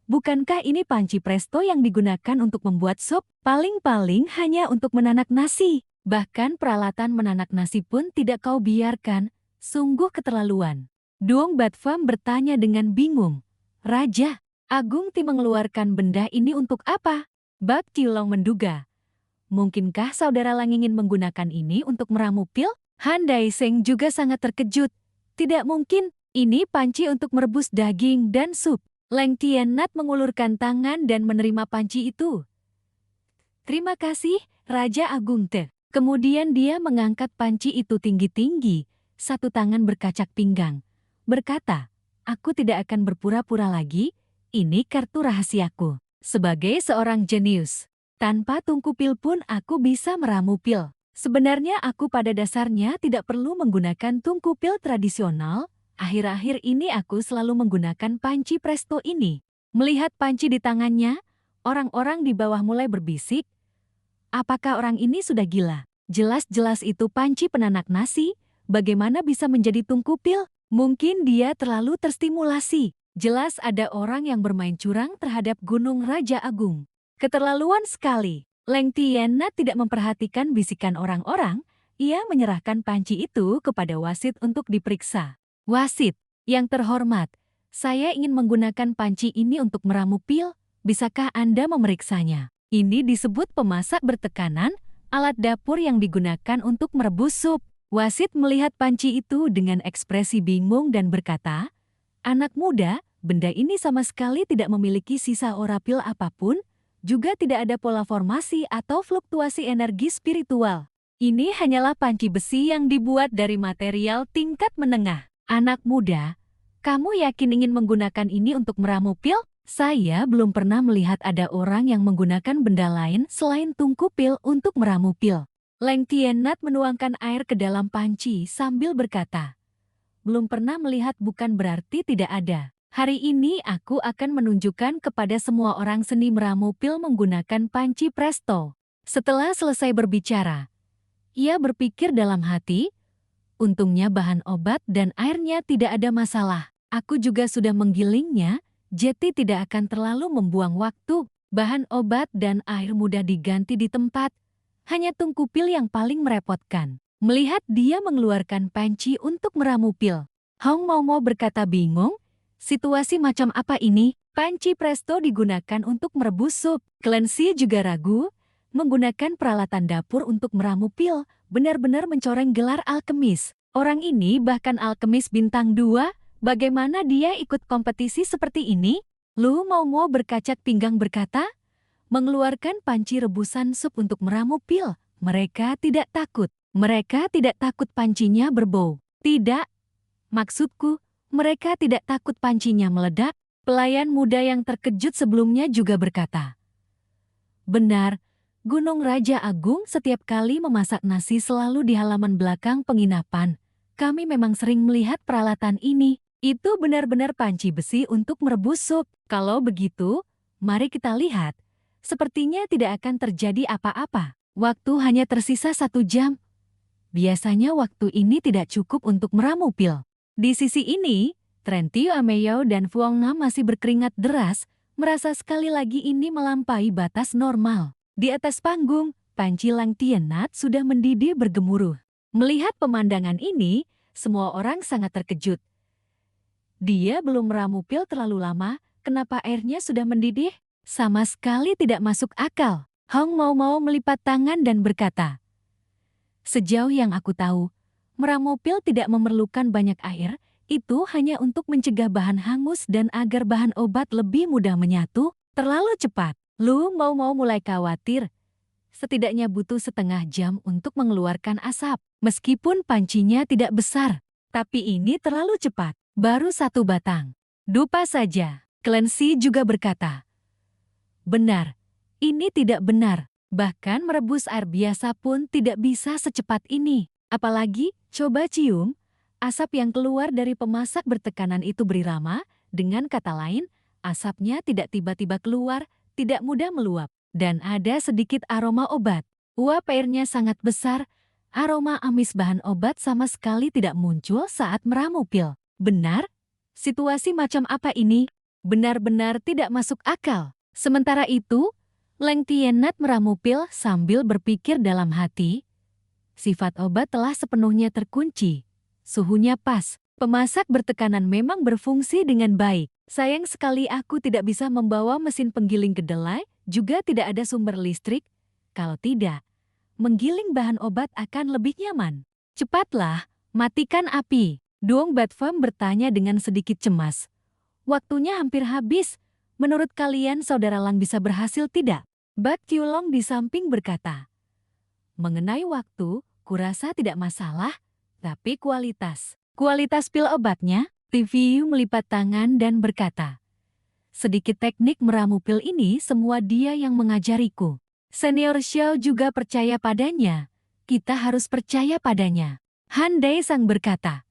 S1: "Bukankah ini panci presto yang digunakan untuk membuat sop? Paling-paling hanya untuk menanak nasi. Bahkan peralatan menanak nasi pun tidak kau biarkan. Sungguh keterlaluan." Duong Batfam bertanya dengan bingung, "Raja Agung Ti mengeluarkan benda ini untuk apa?" Bak Cilong menduga, "Mungkinkah saudara Lang ingin menggunakan ini untuk meramu pil?" Han Daiseng juga sangat terkejut. "Tidak mungkin, ini panci untuk merebus daging dan sup." Leng Tiannat mengulurkan tangan dan menerima panci itu. "Terima kasih, Raja Agung Te." Kemudian dia mengangkat panci itu tinggi-tinggi, satu tangan berkacak pinggang. Berkata, "Aku tidak akan berpura-pura lagi, ini kartu rahasiaku. Sebagai seorang jenius, tanpa tungku pil pun aku bisa meramu pil. Sebenarnya aku pada dasarnya tidak perlu menggunakan tungku pil tradisional. Akhir-akhir ini aku selalu menggunakan panci presto ini." Melihat panci di tangannya, orang-orang di bawah mulai berbisik, "Apakah orang ini sudah gila? Jelas-jelas itu panci penanak nasi, bagaimana bisa menjadi tungku pil? Mungkin dia terlalu terstimulasi. Jelas ada orang yang bermain curang terhadap Gunung Raja Agung. Keterlaluan sekali." Leng Tiannat tidak memperhatikan bisikan orang-orang, ia menyerahkan panci itu kepada wasit untuk diperiksa. "Wasit, yang terhormat, saya ingin menggunakan panci ini untuk meramu pil, bisakah Anda memeriksanya?" Ini disebut pemasak bertekanan, alat dapur yang digunakan untuk merebus sup. Wasit melihat panci itu dengan ekspresi bingung dan berkata, "Anak muda, benda ini sama sekali tidak memiliki sisa aura pil apapun, juga tidak ada pola formasi atau fluktuasi energi spiritual. Ini hanyalah panci besi yang dibuat dari material tingkat menengah. Anak muda, kamu yakin ingin menggunakan ini untuk meramu pil? Saya belum pernah melihat ada orang yang menggunakan benda lain selain tungku pil untuk meramu pil." Leng Tiannat menuangkan air ke dalam panci sambil berkata, "Belum pernah melihat bukan berarti tidak ada. Hari ini aku akan menunjukkan kepada semua orang seni meramu pil menggunakan panci presto." Setelah selesai berbicara, ia berpikir dalam hati, "Untungnya bahan obat dan airnya tidak ada masalah. Aku juga sudah menggilingnya, jadi tidak akan terlalu membuang waktu. Bahan obat dan air mudah diganti di tempat. Hanya tungku pil yang paling merepotkan." Melihat dia mengeluarkan panci untuk meramu pil, Hong Momo berkata bingung, "Situasi macam apa ini? Panci presto digunakan untuk merebus sup." Clancy juga ragu, menggunakan peralatan dapur untuk meramu pil, benar-benar mencoreng gelar alkemis. Orang ini bahkan alkemis bintang 2, bagaimana dia ikut kompetisi seperti ini? Lu mau berkacak pinggang berkata, mengeluarkan panci rebusan sup untuk meramu pil. Mereka tidak takut. Mereka tidak takut pancinya berbau. Tidak, maksudku, mereka tidak takut pancinya meledak. Pelayan muda yang terkejut sebelumnya juga berkata, benar, Gunung Raja Agung setiap kali memasak nasi selalu di halaman belakang penginapan. Kami memang sering melihat peralatan ini. Itu benar-benar panci besi untuk merebus sup. Kalau begitu, mari kita lihat. Sepertinya tidak akan terjadi apa-apa. Waktu hanya tersisa 1 jam. Biasanya waktu ini tidak cukup untuk meramu pil. Di sisi ini, Trentio Ameo dan Fuang Nam masih berkeringat deras, merasa sekali lagi ini melampaui batas normal. Di atas panggung, panci Lang Tiennat sudah mendidih bergemuruh. Melihat pemandangan ini, semua orang sangat terkejut. Dia belum meramu pil terlalu lama, kenapa airnya sudah mendidih? Sama sekali tidak masuk akal. Hong mau melipat tangan dan berkata, sejauh yang aku tahu, meramu pil tidak memerlukan banyak air, itu hanya untuk mencegah bahan hangus dan agar bahan obat lebih mudah menyatu. Terlalu cepat. Lu mau mulai khawatir. Setidaknya butuh setengah jam untuk mengeluarkan asap. Meskipun pancinya tidak besar, tapi ini terlalu cepat. Baru 1 batang. Dupa saja. Clancy juga berkata, benar, ini tidak benar. Bahkan merebus air biasa pun tidak bisa secepat ini. Apalagi, coba cium, asap yang keluar dari pemasak bertekanan itu berirama. Dengan kata lain, asapnya tidak tiba-tiba keluar, tidak mudah meluap, dan ada sedikit aroma obat. Uap airnya sangat besar, aroma amis bahan obat sama sekali tidak muncul saat meramu pil. Benar? Situasi macam apa ini? Benar-benar tidak masuk akal. Sementara itu, Lang Tiennat meramu pil sambil berpikir dalam hati. Sifat obat telah sepenuhnya terkunci. Suhunya pas. Pemasak bertekanan memang berfungsi dengan baik. Sayang sekali aku tidak bisa membawa mesin penggiling kedelai, juga tidak ada sumber listrik. Kalau tidak, menggiling bahan obat akan lebih nyaman. Cepatlah, matikan api. Duong Batfam bertanya dengan sedikit cemas. Waktunya hampir habis. Menurut kalian saudara Lang bisa berhasil tidak? Bak Tiulong di samping berkata, mengenai waktu, kurasa tidak masalah, tapi kualitas. Kualitas pil obatnya? TVU melipat tangan dan berkata, sedikit teknik meramu pil ini semua dia yang mengajariku. Senior Xiao juga percaya padanya. Kita harus percaya padanya. Han Daisang berkata,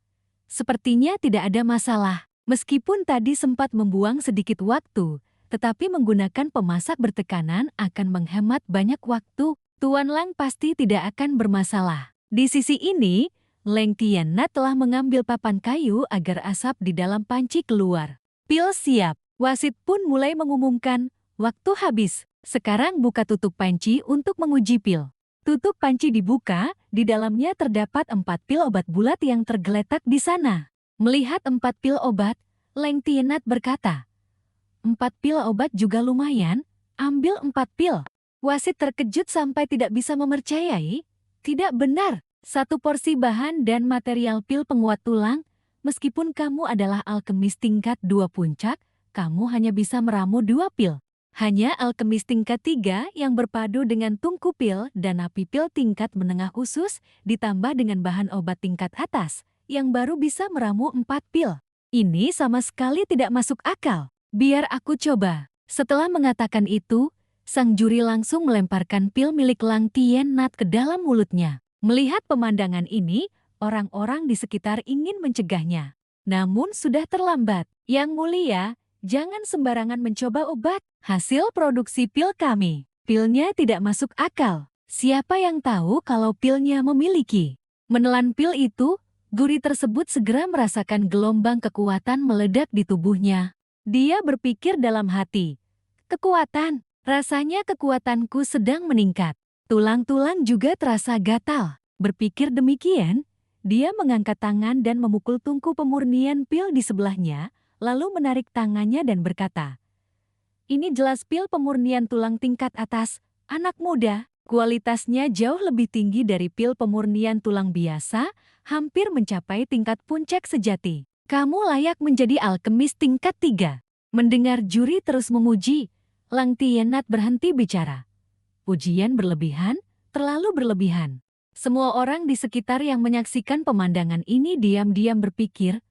S1: sepertinya tidak ada masalah. Meskipun tadi sempat membuang sedikit waktu, tetapi menggunakan pemasak bertekanan akan menghemat banyak waktu. Tuan Lang pasti tidak akan bermasalah. Di sisi ini, Lang Tiennat telah mengambil papan kayu agar asap di dalam panci keluar. Pil siap. Wasit pun mulai mengumumkan, waktu habis. Sekarang buka tutup panci untuk menguji pil. Tutup panci dibuka, di dalamnya terdapat 4 pil obat bulat yang tergeletak di sana. Melihat 4 pil obat, Lang Tiennat berkata, 4 pil obat juga lumayan, ambil 4 pil. Wasit terkejut sampai tidak bisa mempercayai. Tidak benar. 1 porsi bahan dan material pil penguat tulang, meskipun kamu adalah alkemis tingkat 2 puncak, kamu hanya bisa meramu 2 pil. Hanya alkemis tingkat 3 yang berpadu dengan tungku pil dan api pil tingkat menengah khusus, ditambah dengan bahan obat tingkat atas, yang baru bisa meramu 4 pil. Ini sama sekali tidak masuk akal. Biar aku coba. Setelah mengatakan itu, sang juri langsung melemparkan pil milik Lang Tiennat ke dalam mulutnya. Melihat pemandangan ini, orang-orang di sekitar ingin mencegahnya. Namun sudah terlambat. Yang mulia, jangan sembarangan mencoba obat. Hasil produksi pil kami. Pilnya tidak masuk akal. Siapa yang tahu kalau pilnya memiliki? Menelan pil itu, guri tersebut segera merasakan gelombang kekuatan meledak di tubuhnya. Dia berpikir dalam hati, kekuatan, rasanya kekuatanku sedang meningkat. Tulang-tulang juga terasa gatal. Berpikir demikian, dia mengangkat tangan dan memukul tungku pemurnian pil di sebelahnya, lalu menarik tangannya dan berkata, ini jelas pil pemurnian tulang tingkat atas, anak muda. Kualitasnya jauh lebih tinggi dari pil pemurnian tulang biasa, hampir mencapai tingkat puncak sejati. Kamu layak menjadi alkemis tingkat 3. Mendengar juri terus memuji, Lang Tiennat berhenti bicara. Pujian berlebihan, terlalu berlebihan. Semua orang di sekitar yang menyaksikan pemandangan ini diam-diam berpikir,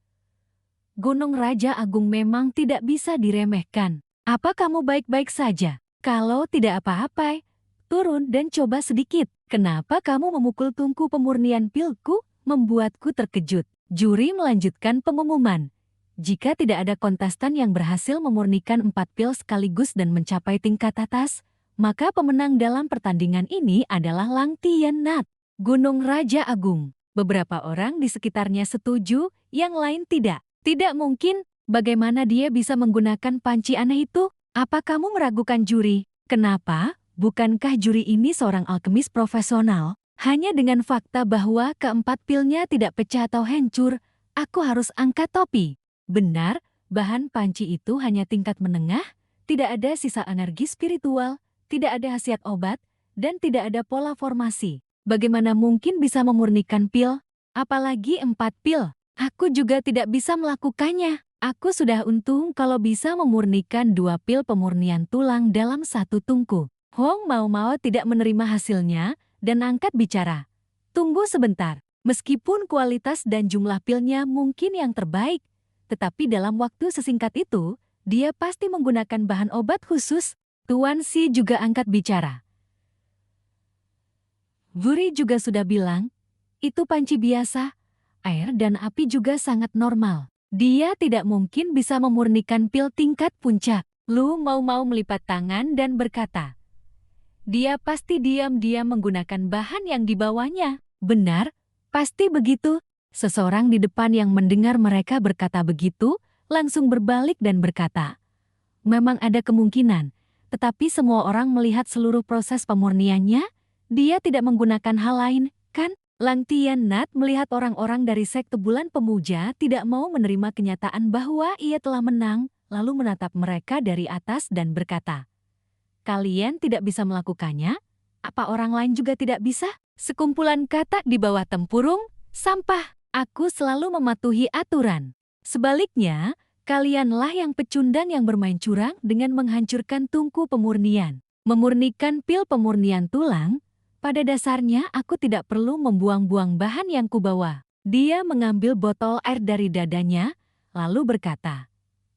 S1: Gunung Raja Agung memang tidak bisa diremehkan. Apa kamu baik-baik saja? Kalau tidak apa-apa, turun dan coba sedikit. Kenapa kamu memukul tungku pemurnian pilku? Membuatku terkejut. Juri melanjutkan pengumuman. Jika tidak ada kontestan yang berhasil memurnikan 4 pil sekaligus dan mencapai tingkat atas, maka pemenang dalam pertandingan ini adalah Lang Tiennat, Gunung Raja Agung. Beberapa orang di sekitarnya setuju, yang lain tidak. Tidak mungkin, bagaimana dia bisa menggunakan panci aneh itu? Apa kamu meragukan juri? Kenapa? Bukankah juri ini seorang alkemis profesional? Hanya dengan fakta bahwa keempat pilnya tidak pecah atau hancur, aku harus angkat topi. Benar, bahan panci itu hanya tingkat menengah, tidak ada sisa energi spiritual, tidak ada khasiat obat, dan tidak ada pola formasi. Bagaimana mungkin bisa memurnikan pil? Apalagi 4 pil. Aku juga tidak bisa melakukannya. Aku sudah untung kalau bisa memurnikan 2 pil pemurnian tulang dalam satu tungku. Hong mau-mau tidak menerima hasilnya dan angkat bicara. Tunggu sebentar. Meskipun kualitas dan jumlah pilnya mungkin yang terbaik, tetapi dalam waktu sesingkat itu, dia pasti menggunakan bahan obat khusus. Tuan Si juga angkat bicara. Guri juga sudah bilang, itu panci biasa. Air dan api juga sangat normal. Dia tidak mungkin bisa memurnikan pil tingkat puncak. Lu mau-mau melipat tangan dan berkata, dia pasti diam-diam menggunakan bahan yang dibawanya. Benar, pasti begitu. Seseorang di depan yang mendengar mereka berkata begitu, langsung berbalik dan berkata, memang ada kemungkinan, tetapi semua orang melihat seluruh proses pemurniannya, dia tidak menggunakan hal lain, kan? Lang Tiennat melihat orang-orang dari sekte Bulan Pemuja tidak mau menerima kenyataan bahwa ia telah menang, lalu menatap mereka dari atas dan berkata, kalian tidak bisa melakukannya? Apa orang lain juga tidak bisa? Sekumpulan katak di bawah tempurung, sampah. Aku selalu mematuhi aturan. Sebaliknya, kalianlah yang pecundang yang bermain curang dengan menghancurkan tungku pemurnian. Memurnikan pil pemurnian tulang, pada dasarnya aku tidak perlu membuang-buang bahan yang kubawa. Dia mengambil botol air dari dadanya, lalu berkata,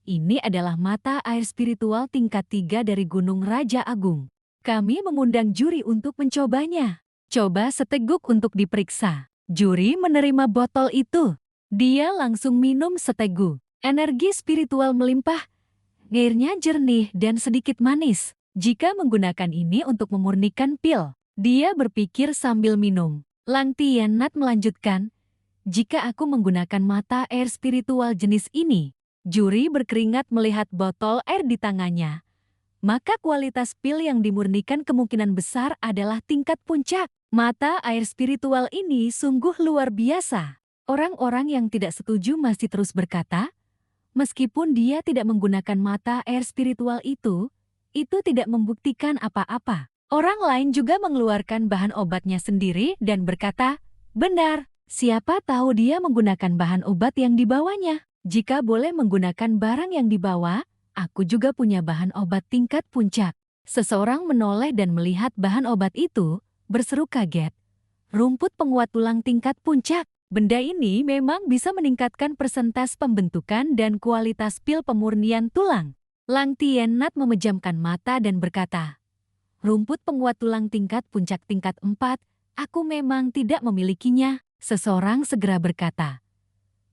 S1: ini adalah mata air spiritual tingkat 3 dari Gunung Raja Agung. Kami mengundang juri untuk mencobanya. Coba seteguk untuk diperiksa. Juri menerima botol itu. Dia langsung minum seteguk. Energi spiritual melimpah. Airnya jernih dan sedikit manis. Jika menggunakan ini untuk memurnikan pil, dia berpikir sambil minum. Lang Tiennat melanjutkan, jika aku menggunakan mata air spiritual jenis ini, juri berkeringat melihat botol air di tangannya. Maka kualitas pil yang dimurnikan kemungkinan besar adalah tingkat puncak. Mata air spiritual ini sungguh luar biasa. Orang-orang yang tidak setuju masih terus berkata, meskipun dia tidak menggunakan mata air spiritual itu tidak membuktikan apa-apa. Orang lain juga mengeluarkan bahan obatnya sendiri dan berkata, benar, siapa tahu dia menggunakan bahan obat yang dibawanya. Jika boleh menggunakan barang yang dibawa, aku juga punya bahan obat tingkat puncak. Seseorang menoleh dan melihat bahan obat itu, berseru kaget. Rumput penguat tulang tingkat puncak. Benda ini memang bisa meningkatkan persentase pembentukan dan kualitas pil pemurnian tulang. Lang Tiennat memejamkan mata dan berkata, rumput penguat tulang tingkat puncak tingkat 4, aku memang tidak memilikinya. Seseorang segera berkata,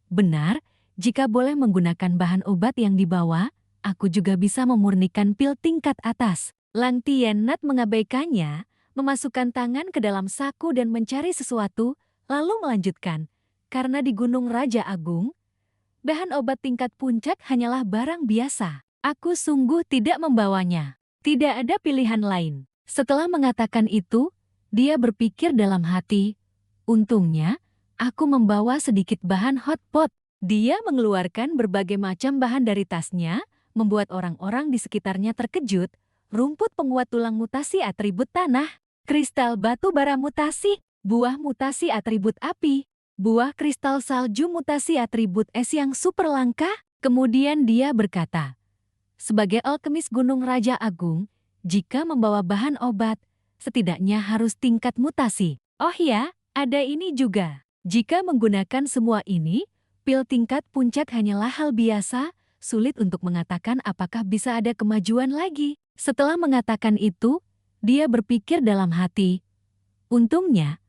S1: benar, jika boleh menggunakan bahan obat yang dibawa, aku juga bisa memurnikan pil tingkat atas. Lang Tiennat mengabaikannya, memasukkan tangan ke dalam saku dan mencari sesuatu, lalu melanjutkan, karena di Gunung Raja Agung, bahan obat tingkat puncak hanyalah barang biasa. Aku sungguh tidak membawanya. Tidak ada pilihan lain. Setelah mengatakan itu, dia berpikir dalam hati, untungnya, aku membawa sedikit bahan hotpot. Dia mengeluarkan berbagai macam bahan dari tasnya, membuat orang-orang di sekitarnya terkejut. Rumput penguat tulang mutasi atribut tanah, kristal batu bara mutasi, buah mutasi atribut api, buah kristal salju mutasi atribut es yang super langka. Kemudian dia berkata, Sebagai alkemis Gunung Raja Agung, jika membawa bahan obat, setidaknya harus tingkat mutasi. Oh ya, ada ini juga. Jika menggunakan semua ini, pil tingkat puncak hanyalah hal biasa, sulit untuk mengatakan apakah bisa ada kemajuan lagi. Setelah mengatakan itu, dia berpikir dalam hati, untungnya,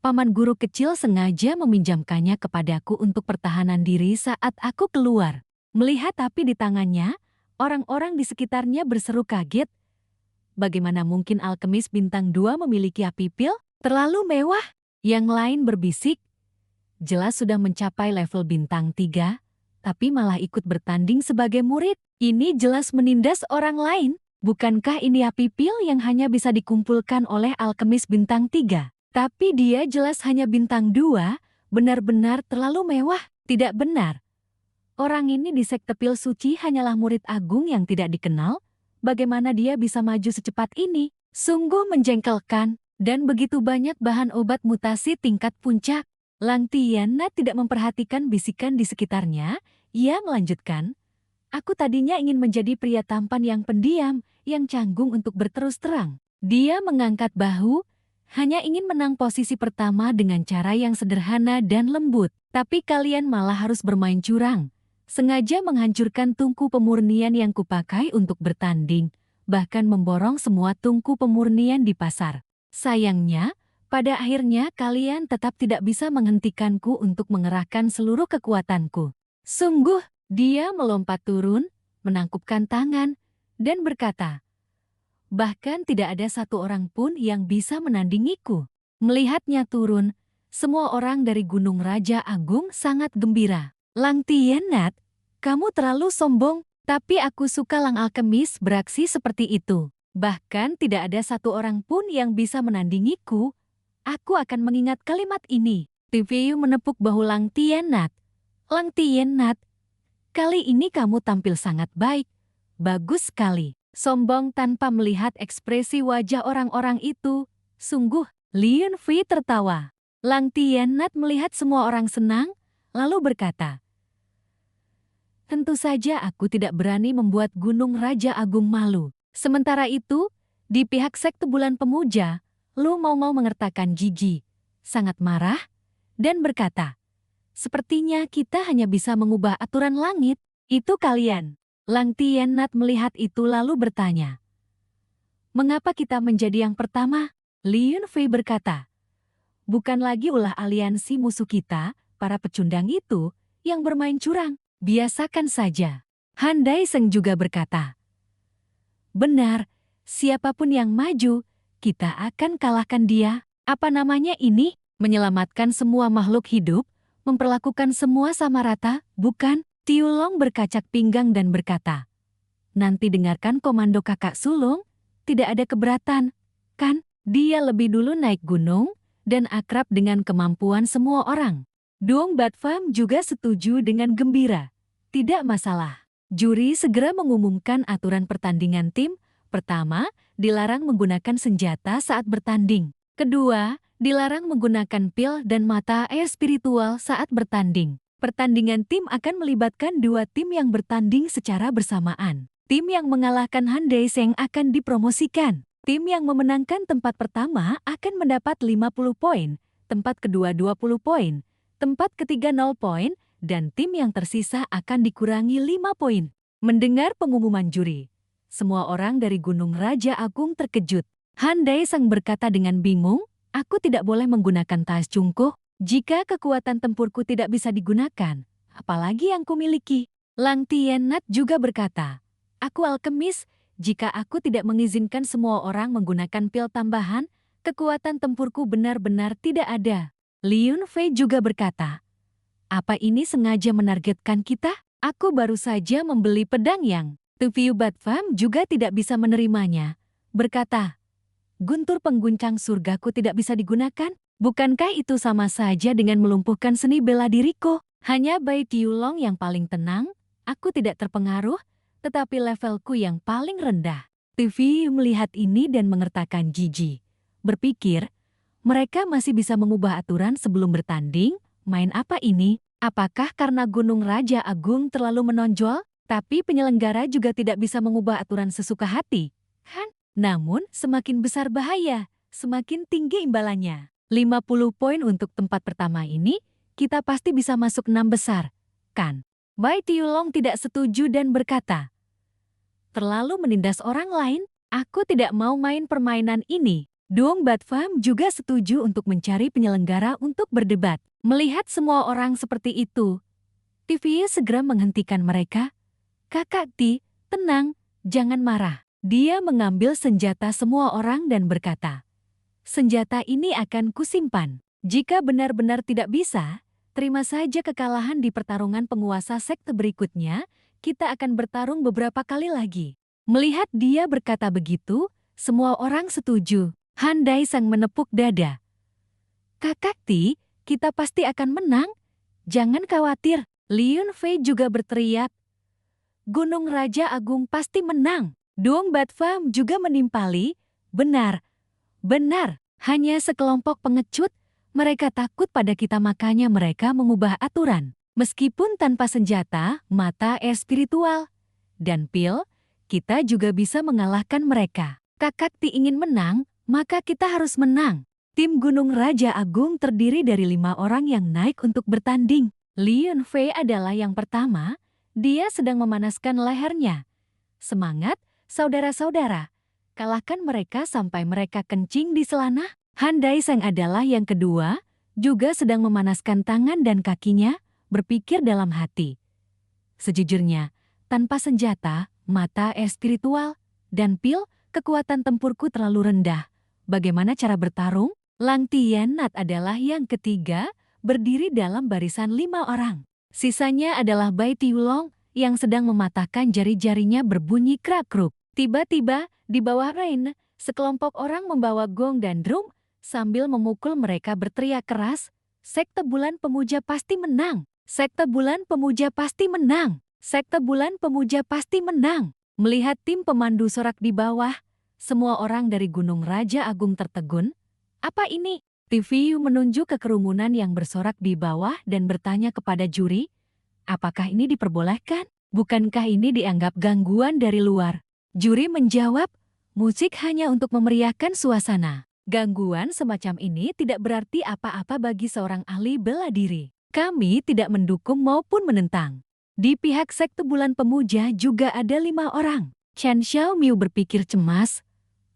S1: paman guru kecil sengaja meminjamkannya kepadaku untuk pertahanan diri saat aku keluar. Melihat api di tangannya, orang-orang di sekitarnya berseru kaget. Bagaimana mungkin alkemis bintang 2 memiliki api pil? Terlalu mewah. Yang lain berbisik, jelas sudah mencapai level bintang 3, tapi malah ikut bertanding sebagai murid. Ini jelas menindas orang lain. Bukankah ini api pil yang hanya bisa dikumpulkan oleh alkemis bintang 3? Tapi dia jelas hanya bintang 2, benar-benar terlalu mewah. Tidak benar. Orang ini di sekte pil suci hanyalah murid agung yang tidak dikenal. Bagaimana dia bisa maju secepat ini? Sungguh menjengkelkan. Dan begitu banyak bahan obat mutasi tingkat puncak. Lang Tianna tidak memperhatikan bisikan di sekitarnya. Ia melanjutkan, aku tadinya ingin menjadi pria tampan yang pendiam, yang canggung untuk berterus terang. Dia mengangkat bahu, hanya ingin menang posisi pertama dengan cara yang sederhana dan lembut. Tapi kalian malah harus bermain curang. Sengaja menghancurkan tungku pemurnian yang kupakai untuk bertanding, bahkan memborong semua tungku pemurnian di pasar. Sayangnya, pada akhirnya kalian tetap tidak bisa menghentikanku untuk mengerahkan seluruh kekuatanku. Sungguh, dia melompat turun, menangkupkan tangan, dan berkata, bahkan tidak ada satu orang pun yang bisa menandingiku. Melihatnya turun, semua orang dari Gunung Raja Agung sangat gembira. Lang Tiannat, kamu terlalu sombong, tapi aku suka Lang Alkemis beraksi seperti itu. Bahkan tidak ada satu orang pun yang bisa menandingiku. Aku akan mengingat kalimat ini. Tiviu menepuk bahu Lang Tiannat. Lang Tiannat, kali ini kamu tampil sangat baik. Bagus sekali. Sombong tanpa melihat ekspresi wajah orang-orang itu. Sungguh, Lien Fei tertawa. Lang Tiannat melihat semua orang senang, lalu berkata, tentu saja aku tidak berani membuat Gunung Raja Agung malu. Sementara itu, di pihak sekte Bulan Pemuja, Lu mau mengertakkan Jiji, sangat marah, dan berkata, sepertinya kita hanya bisa mengubah aturan langit, itu kalian. Lang Tiannat melihat itu lalu bertanya, mengapa kita menjadi yang pertama? Lien Fei berkata, bukan lagi ulah aliansi musuh kita, para pecundang itu, yang bermain curang, biasakan saja. Han Daiseng juga berkata, benar, siapapun yang maju, kita akan kalahkan dia. Apa namanya ini? Menyelamatkan semua makhluk hidup, memperlakukan semua sama rata, bukan? Tiu Long berkacak pinggang dan berkata, nanti dengarkan komando kakak sulung, tidak ada keberatan, kan? Dia lebih dulu naik gunung, dan akrab dengan kemampuan semua orang. Duong Bat Pham juga setuju dengan gembira. Tidak masalah. Juri segera mengumumkan aturan pertandingan tim. Pertama, dilarang menggunakan senjata saat bertanding. Kedua, dilarang menggunakan pil dan mata air spiritual saat bertanding. Pertandingan tim akan melibatkan dua tim yang bertanding secara bersamaan. Tim yang mengalahkan Han Daiseng akan dipromosikan. Tim yang memenangkan tempat pertama akan mendapat 50 poin, tempat kedua 20 poin, tempat ketiga 0 poin, dan tim yang tersisa akan dikurangi 5 poin. Mendengar pengumuman juri, semua orang dari Gunung Raja Agung terkejut. Han Daiseng berkata dengan bingung, aku tidak boleh menggunakan tas cungkuh. Jika kekuatan tempurku tidak bisa digunakan, apalagi yang kumiliki. Lang Tiannat juga berkata, aku alkemis, jika aku tidak mengizinkan semua orang menggunakan pil tambahan, kekuatan tempurku benar-benar tidak ada. Lien Fei juga berkata, apa ini sengaja menargetkan kita? Aku baru saja membeli pedang yang. Tiviu Bat Pham juga tidak bisa menerimanya. Berkata, guntur pengguncang surgaku tidak bisa digunakan? Bukankah itu sama saja dengan melumpuhkan seni bela diriku? Hanya Bai Tiulong yang paling tenang, aku tidak terpengaruh, tetapi levelku yang paling rendah. Tiviu melihat ini dan mengertakkan jijik. Berpikir, mereka masih bisa mengubah aturan sebelum bertanding? Main apa ini? Apakah karena Gunung Raja Agung terlalu menonjol? Tapi penyelenggara juga tidak bisa mengubah aturan sesuka hati, kan? Namun, semakin besar bahaya, semakin tinggi imbalannya. 50 poin untuk tempat pertama ini, kita pasti bisa masuk 6 besar, kan? Bai Tiulong tidak setuju dan berkata, terlalu menindas orang lain, aku tidak mau main permainan ini. Duong Bat Pham juga setuju untuk mencari penyelenggara untuk berdebat. Melihat semua orang seperti itu, TVU segera menghentikan mereka. Kakak Ti, tenang, jangan marah. Dia mengambil senjata semua orang dan berkata, senjata ini akan kusimpan. Jika benar-benar tidak bisa, terima saja kekalahan di pertarungan penguasa sekte berikutnya, kita akan bertarung beberapa kali lagi. Melihat dia berkata begitu, semua orang setuju. Han Daisang menepuk dada. Kakak Ti, kita pasti akan menang. Jangan khawatir. Liyun Fei juga berteriak. Gunung Raja Agung pasti menang. Duong Bat Pham juga menimpali. Benar, benar. Hanya sekelompok pengecut. Mereka takut pada kita makanya mereka mengubah aturan. Meskipun tanpa senjata, mata spiritual, dan pil, kita juga bisa mengalahkan mereka. Kakak Ti ingin menang, maka kita harus menang. Tim Gunung Raja Agung terdiri dari 5 orang yang naik untuk bertanding. Liyun Fei adalah yang pertama, dia sedang memanaskan lehernya. Semangat, saudara-saudara. Kalahkan mereka sampai mereka kencing di celana. Han Daisang adalah yang kedua, juga sedang memanaskan tangan dan kakinya, berpikir dalam hati. Sejujurnya, tanpa senjata, mata spiritual, dan pil, kekuatan tempurku terlalu rendah. Bagaimana cara bertarung? Lang Tian-nat adalah yang ketiga, berdiri dalam barisan 5 orang. Sisanya adalah Bai Tiulong yang sedang mematahkan jari-jarinya berbunyi krak-kruk. Tiba-tiba, di bawah Rain, sekelompok orang membawa gong dan drum, sambil memukul mereka berteriak keras, Sekte Bulan Pemuja pasti menang! Sekte Bulan Pemuja pasti menang! Sekte Bulan Pemuja pasti menang! Melihat tim pemandu sorak di bawah, semua orang dari Gunung Raja Agung tertegun. Apa ini? TVU menunjuk ke kerumunan yang bersorak di bawah dan bertanya kepada juri, apakah ini diperbolehkan? Bukankah ini dianggap gangguan dari luar? Juri menjawab, musik hanya untuk memeriahkan suasana. Gangguan semacam ini tidak berarti apa-apa bagi seorang ahli bela diri. Kami tidak mendukung maupun menentang. Di pihak Sekte Bulan Pemuja juga ada 5 orang. Chen Xiaomiu berpikir cemas.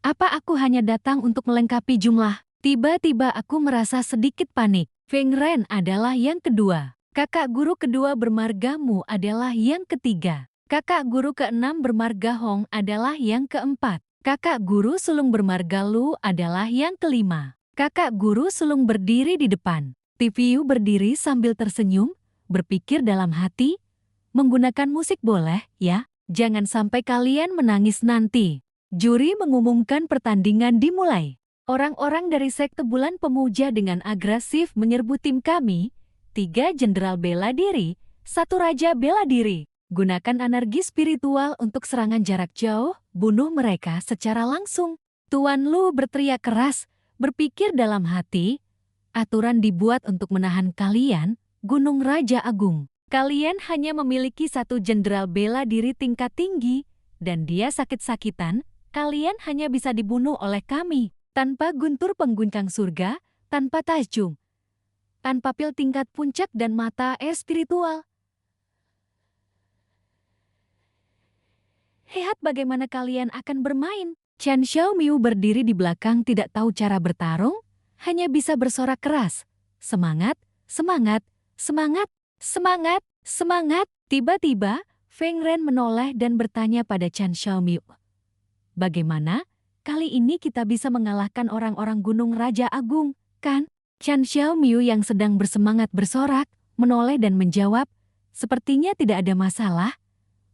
S1: Apa aku hanya datang untuk melengkapi jumlah? Tiba-tiba aku merasa sedikit panik. Feng Ren adalah yang kedua. Kakak guru kedua bermarga Mu adalah yang ketiga. Kakak guru keenam bermarga Hong adalah yang keempat. Kakak guru sulung bermarga Lu adalah yang kelima. Kakak guru sulung berdiri di depan. TVU berdiri sambil tersenyum, berpikir dalam hati, menggunakan musik boleh, ya? Jangan sampai kalian menangis nanti. Juri mengumumkan pertandingan dimulai. Orang-orang dari Sekte Bulan Pemuja dengan agresif menyerbu tim kami, 3 jenderal bela diri, 1 raja bela diri. Gunakan energi spiritual untuk serangan jarak jauh, bunuh mereka secara langsung. Tuan Lu berteriak keras, berpikir dalam hati, aturan dibuat untuk menahan kalian, Gunung Raja Agung. Kalian hanya memiliki 1 jenderal bela diri tingkat tinggi, dan dia sakit-sakitan, kalian hanya bisa dibunuh oleh kami. Tanpa guntur pengguncang surga, tanpa tajum, tanpa pil tingkat puncak dan mata spiritual. Lihat bagaimana kalian akan bermain. Chen Xiaomiu berdiri di belakang tidak tahu cara bertarung, hanya bisa bersorak keras. Semangat, semangat, semangat, semangat, semangat. Tiba-tiba, Feng Ren menoleh dan bertanya pada Chen Xiaomiu. Bagaimana? Kali ini kita bisa mengalahkan orang-orang Gunung Raja Agung, kan? Chen Xiaomiu yang sedang bersemangat bersorak, menoleh dan menjawab, sepertinya tidak ada masalah,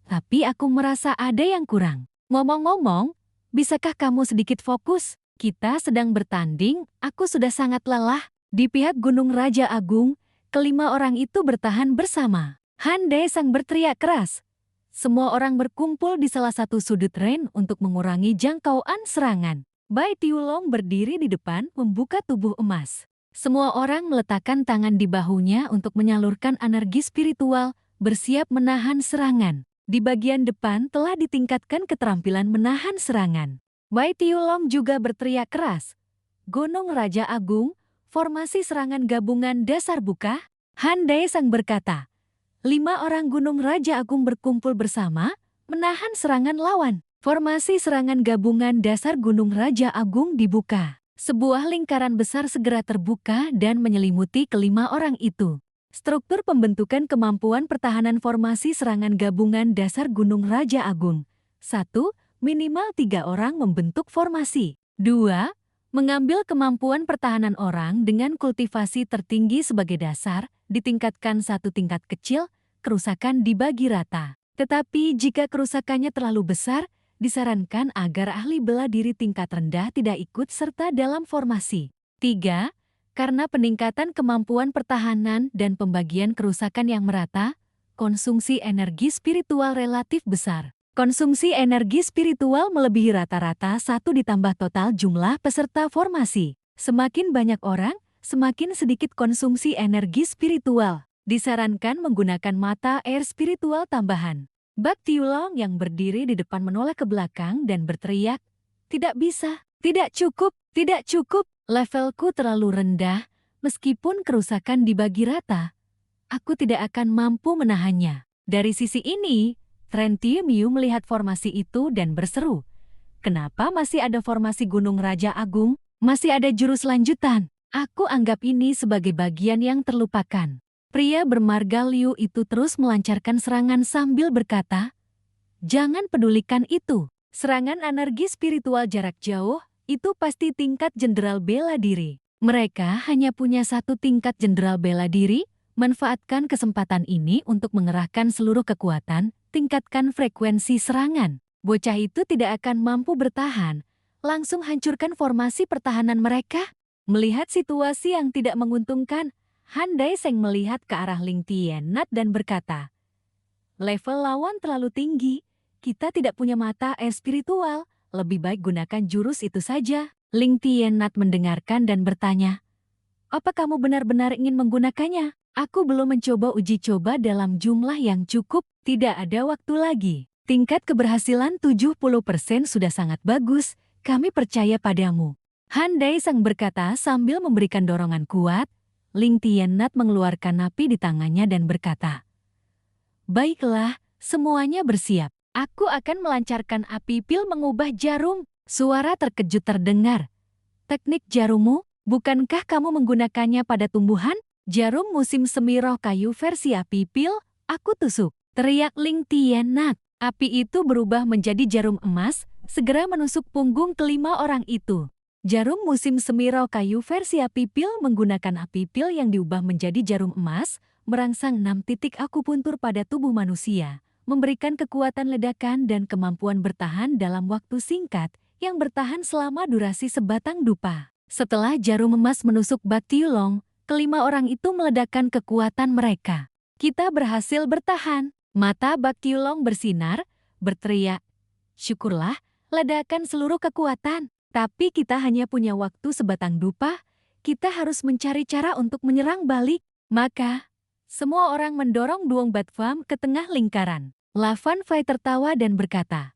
S1: tapi aku merasa ada yang kurang. Ngomong-ngomong, bisakah kamu sedikit fokus? Kita sedang bertanding, aku sudah sangat lelah. Di pihak Gunung Raja Agung, kelima orang itu bertahan bersama. Han Daisang berteriak keras. Semua orang berkumpul di salah satu sudut Rain untuk mengurangi jangkauan serangan. Bai Tiulong berdiri di depan membuka tubuh emas. Semua orang meletakkan tangan di bahunya untuk menyalurkan energi spiritual, bersiap menahan serangan. Di bagian depan telah ditingkatkan keterampilan menahan serangan. Bai Tiulong juga berteriak keras. Gunung Raja Agung, formasi serangan gabungan dasar buka. Han Daesang berkata, 5 orang Gunung Raja Agung berkumpul bersama, menahan serangan lawan. Formasi serangan gabungan dasar Gunung Raja Agung dibuka. Sebuah lingkaran besar segera terbuka dan menyelimuti kelima orang itu. Struktur pembentukan kemampuan pertahanan formasi serangan gabungan dasar Gunung Raja Agung. 1. Minimal 3 orang membentuk formasi. 2. Mengambil kemampuan pertahanan orang dengan kultivasi tertinggi sebagai dasar, ditingkatkan satu tingkat kecil, kerusakan dibagi rata. Tetapi jika kerusakannya terlalu besar, disarankan agar ahli bela diri tingkat rendah tidak ikut serta dalam formasi. 3. Karena peningkatan kemampuan pertahanan dan pembagian kerusakan yang merata, konsumsi energi spiritual relatif besar. Konsumsi energi spiritual melebihi rata-rata 1 ditambah total jumlah peserta formasi. Semakin banyak orang, semakin sedikit konsumsi energi spiritual. Disarankan menggunakan mata air spiritual tambahan. Bak Tiulong yang berdiri di depan menoleh ke belakang dan berteriak, "Tidak bisa, tidak cukup, tidak cukup. Levelku terlalu rendah, meskipun kerusakan dibagi rata. Aku tidak akan mampu menahannya." Dari sisi ini, Tren Tiemiu melihat formasi itu dan berseru, "Kenapa masih ada formasi Gunung Raja Agung? Masih ada jurus lanjutan. Aku anggap ini sebagai bagian yang terlupakan." Pria bermarga Liu itu terus melancarkan serangan sambil berkata, "Jangan pedulikan itu. Serangan energi spiritual jarak jauh, itu pasti tingkat jenderal bela diri. Mereka hanya punya 1 tingkat jenderal bela diri, manfaatkan kesempatan ini untuk mengerahkan seluruh kekuatan, tingkatkan frekuensi serangan. Bocah itu tidak akan mampu bertahan, langsung hancurkan formasi pertahanan mereka." Melihat situasi yang tidak menguntungkan, Han Daeseng melihat ke arah Ling Tiannat dan berkata, "Level lawan terlalu tinggi, kita tidak punya mata air spiritual. Lebih baik gunakan jurus itu saja." Ling Tiannat mendengarkan dan bertanya, "Apa kamu benar-benar ingin menggunakannya? Aku belum mencoba uji coba dalam jumlah yang cukup, tidak ada waktu lagi. Tingkat keberhasilan 70% sudah sangat bagus, kami percaya padamu." Han Daeseng berkata sambil memberikan dorongan kuat. Ling Tiannat mengeluarkan api di tangannya dan berkata, "Baiklah, semuanya bersiap. Aku akan melancarkan api pil mengubah jarum." Suara terkejut terdengar. "Teknik jarummu, bukankah kamu menggunakannya pada tumbuhan?" "Jarum musim semi roh kayu versi api pil, aku tusuk," teriak Ling Tiannat. Api itu berubah menjadi jarum emas, segera menusuk punggung kelima orang itu. Jarum musim semi roh kayu versi api pil menggunakan api pil yang diubah menjadi jarum emas, merangsang 6 titik akupuntur pada tubuh manusia, memberikan kekuatan ledakan dan kemampuan bertahan dalam waktu singkat, yang bertahan selama durasi sebatang dupa. Setelah jarum emas menusuk Bak Tiulong, kelima orang itu meledakkan kekuatan mereka. "Kita berhasil bertahan." Mata Bak Tiulong bersinar, berteriak, "Syukurlah, ledakan seluruh kekuatan. Tapi kita hanya punya waktu sebatang dupa, kita harus mencari cara untuk menyerang balik." Maka, semua orang mendorong Duong Bat Pham ke tengah lingkaran. La Fan Fai tertawa dan berkata,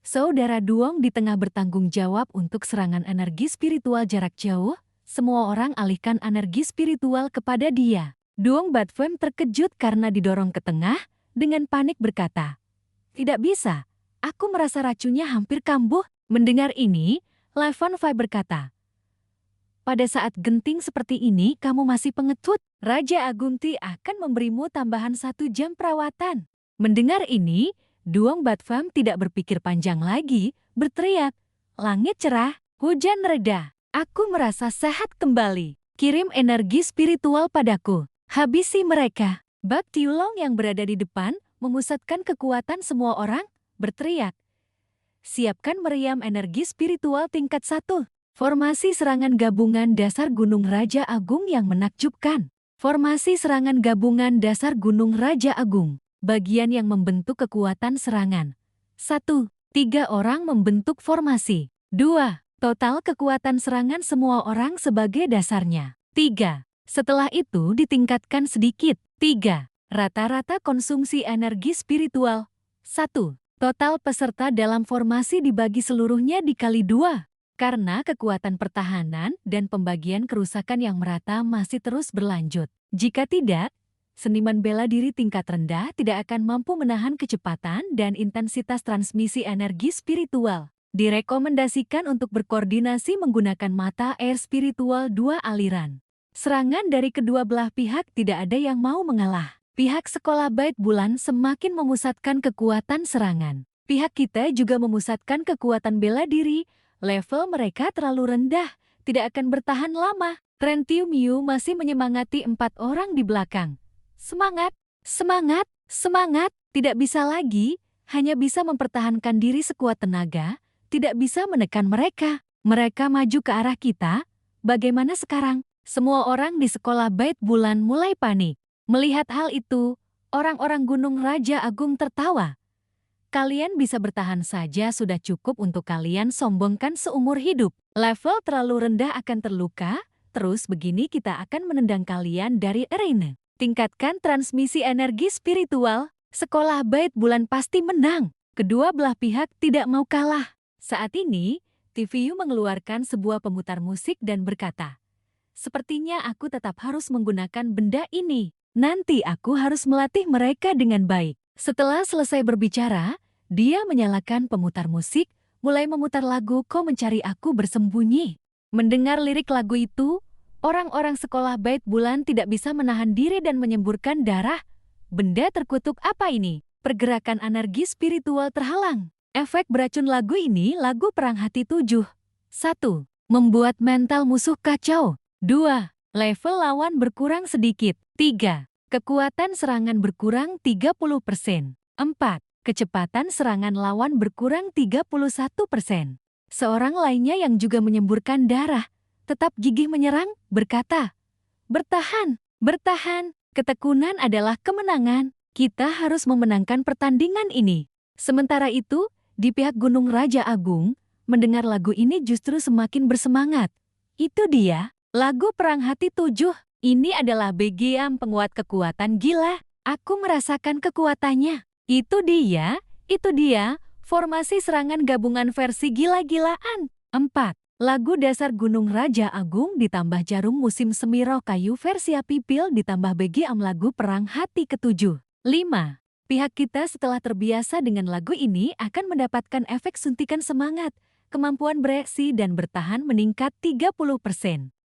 S1: "Saudara Duong di tengah bertanggung jawab untuk serangan energi spiritual jarak jauh, semua orang alihkan energi spiritual kepada dia." Duong Bat Pham terkejut karena didorong ke tengah, dengan panik berkata, "Tidak bisa, aku merasa racunnya hampir kambuh." Mendengar ini, La Fan Fai berkata, "Pada saat genting seperti ini kamu masih pengecut. Raja Agung Ti akan memberimu tambahan 1 jam perawatan." Mendengar ini, Duong Bat Pham tidak berpikir panjang lagi, berteriak, "Langit cerah, hujan reda. Aku merasa sehat kembali. Kirim energi spiritual padaku. Habisi mereka." Bak Tiulong yang berada di depan, memusatkan kekuatan semua orang, berteriak, "Siapkan meriam energi spiritual tingkat 1. Formasi serangan gabungan dasar Gunung Raja Agung yang menakjubkan." Formasi serangan gabungan dasar Gunung Raja Agung. Bagian yang membentuk kekuatan serangan. 1. 3 orang membentuk formasi. 2. Total kekuatan serangan semua orang sebagai dasarnya. 3. Setelah itu ditingkatkan sedikit. 3. Rata-rata konsumsi energi spiritual, 1. Total peserta dalam formasi dibagi seluruhnya dikali 2. Karena kekuatan pertahanan dan pembagian kerusakan yang merata masih terus berlanjut. Jika tidak, seniman bela diri tingkat rendah tidak akan mampu menahan kecepatan dan intensitas transmisi energi spiritual. Direkomendasikan untuk berkoordinasi menggunakan mata air spiritual 2 aliran. Serangan dari kedua belah pihak tidak ada yang mau mengalah. Pihak sekolah Bait Bulan semakin memusatkan kekuatan serangan. Pihak kita juga memusatkan kekuatan bela diri. Level mereka terlalu rendah, tidak akan bertahan lama. Ren Tiu Miu masih menyemangati 4 orang di belakang. Semangat, semangat, semangat, tidak bisa lagi, hanya bisa mempertahankan diri sekuat tenaga, tidak bisa menekan mereka. Mereka maju ke arah kita, bagaimana sekarang? Semua orang di sekolah Bait Bulan mulai panik. Melihat hal itu, orang-orang Gunung Raja Agung tertawa. Kalian bisa bertahan saja sudah cukup untuk kalian sombongkan seumur hidup. Level terlalu rendah akan terluka, terus begini kita akan menendang kalian dari arena. Tingkatkan transmisi energi spiritual, sekolah Bait Bulan pasti menang. Kedua belah pihak tidak mau kalah. Saat ini, TVU mengeluarkan sebuah pemutar musik dan berkata, "Sepertinya aku tetap harus menggunakan benda ini. Nanti aku harus melatih mereka dengan baik." Setelah selesai berbicara, dia menyalakan pemutar musik, mulai memutar lagu Kau Mencari Aku Bersembunyi. Mendengar lirik lagu itu, orang-orang sekolah Bait Bulan tidak bisa menahan diri dan menyemburkan darah. Benda terkutuk apa ini? Pergerakan energi spiritual terhalang. Efek beracun lagu ini lagu Perang Hati 7. 1. Membuat mental musuh kacau. 2. Level lawan berkurang sedikit. 3. Kekuatan serangan berkurang 30%. 4. Kecepatan serangan lawan berkurang 31%. Seorang lainnya yang juga menyemburkan darah, tetap gigih menyerang, berkata, "Bertahan, bertahan, ketekunan adalah kemenangan. Kita harus memenangkan pertandingan ini." Sementara itu, di pihak Gunung Raja Agung, mendengar lagu ini justru semakin bersemangat. Itu dia, lagu Perang Hati 7. Ini adalah BGM penguat kekuatan gila. Aku merasakan kekuatannya. Itu dia, formasi serangan gabungan versi gila-gilaan. 4. Lagu dasar Gunung Raja Agung ditambah jarum musim semi roh kayu versi api pil ditambah BGM lagu Perang Hati ke-7. 5. Pihak kita setelah terbiasa dengan lagu ini akan mendapatkan efek suntikan semangat, kemampuan bereaksi dan bertahan meningkat 30%.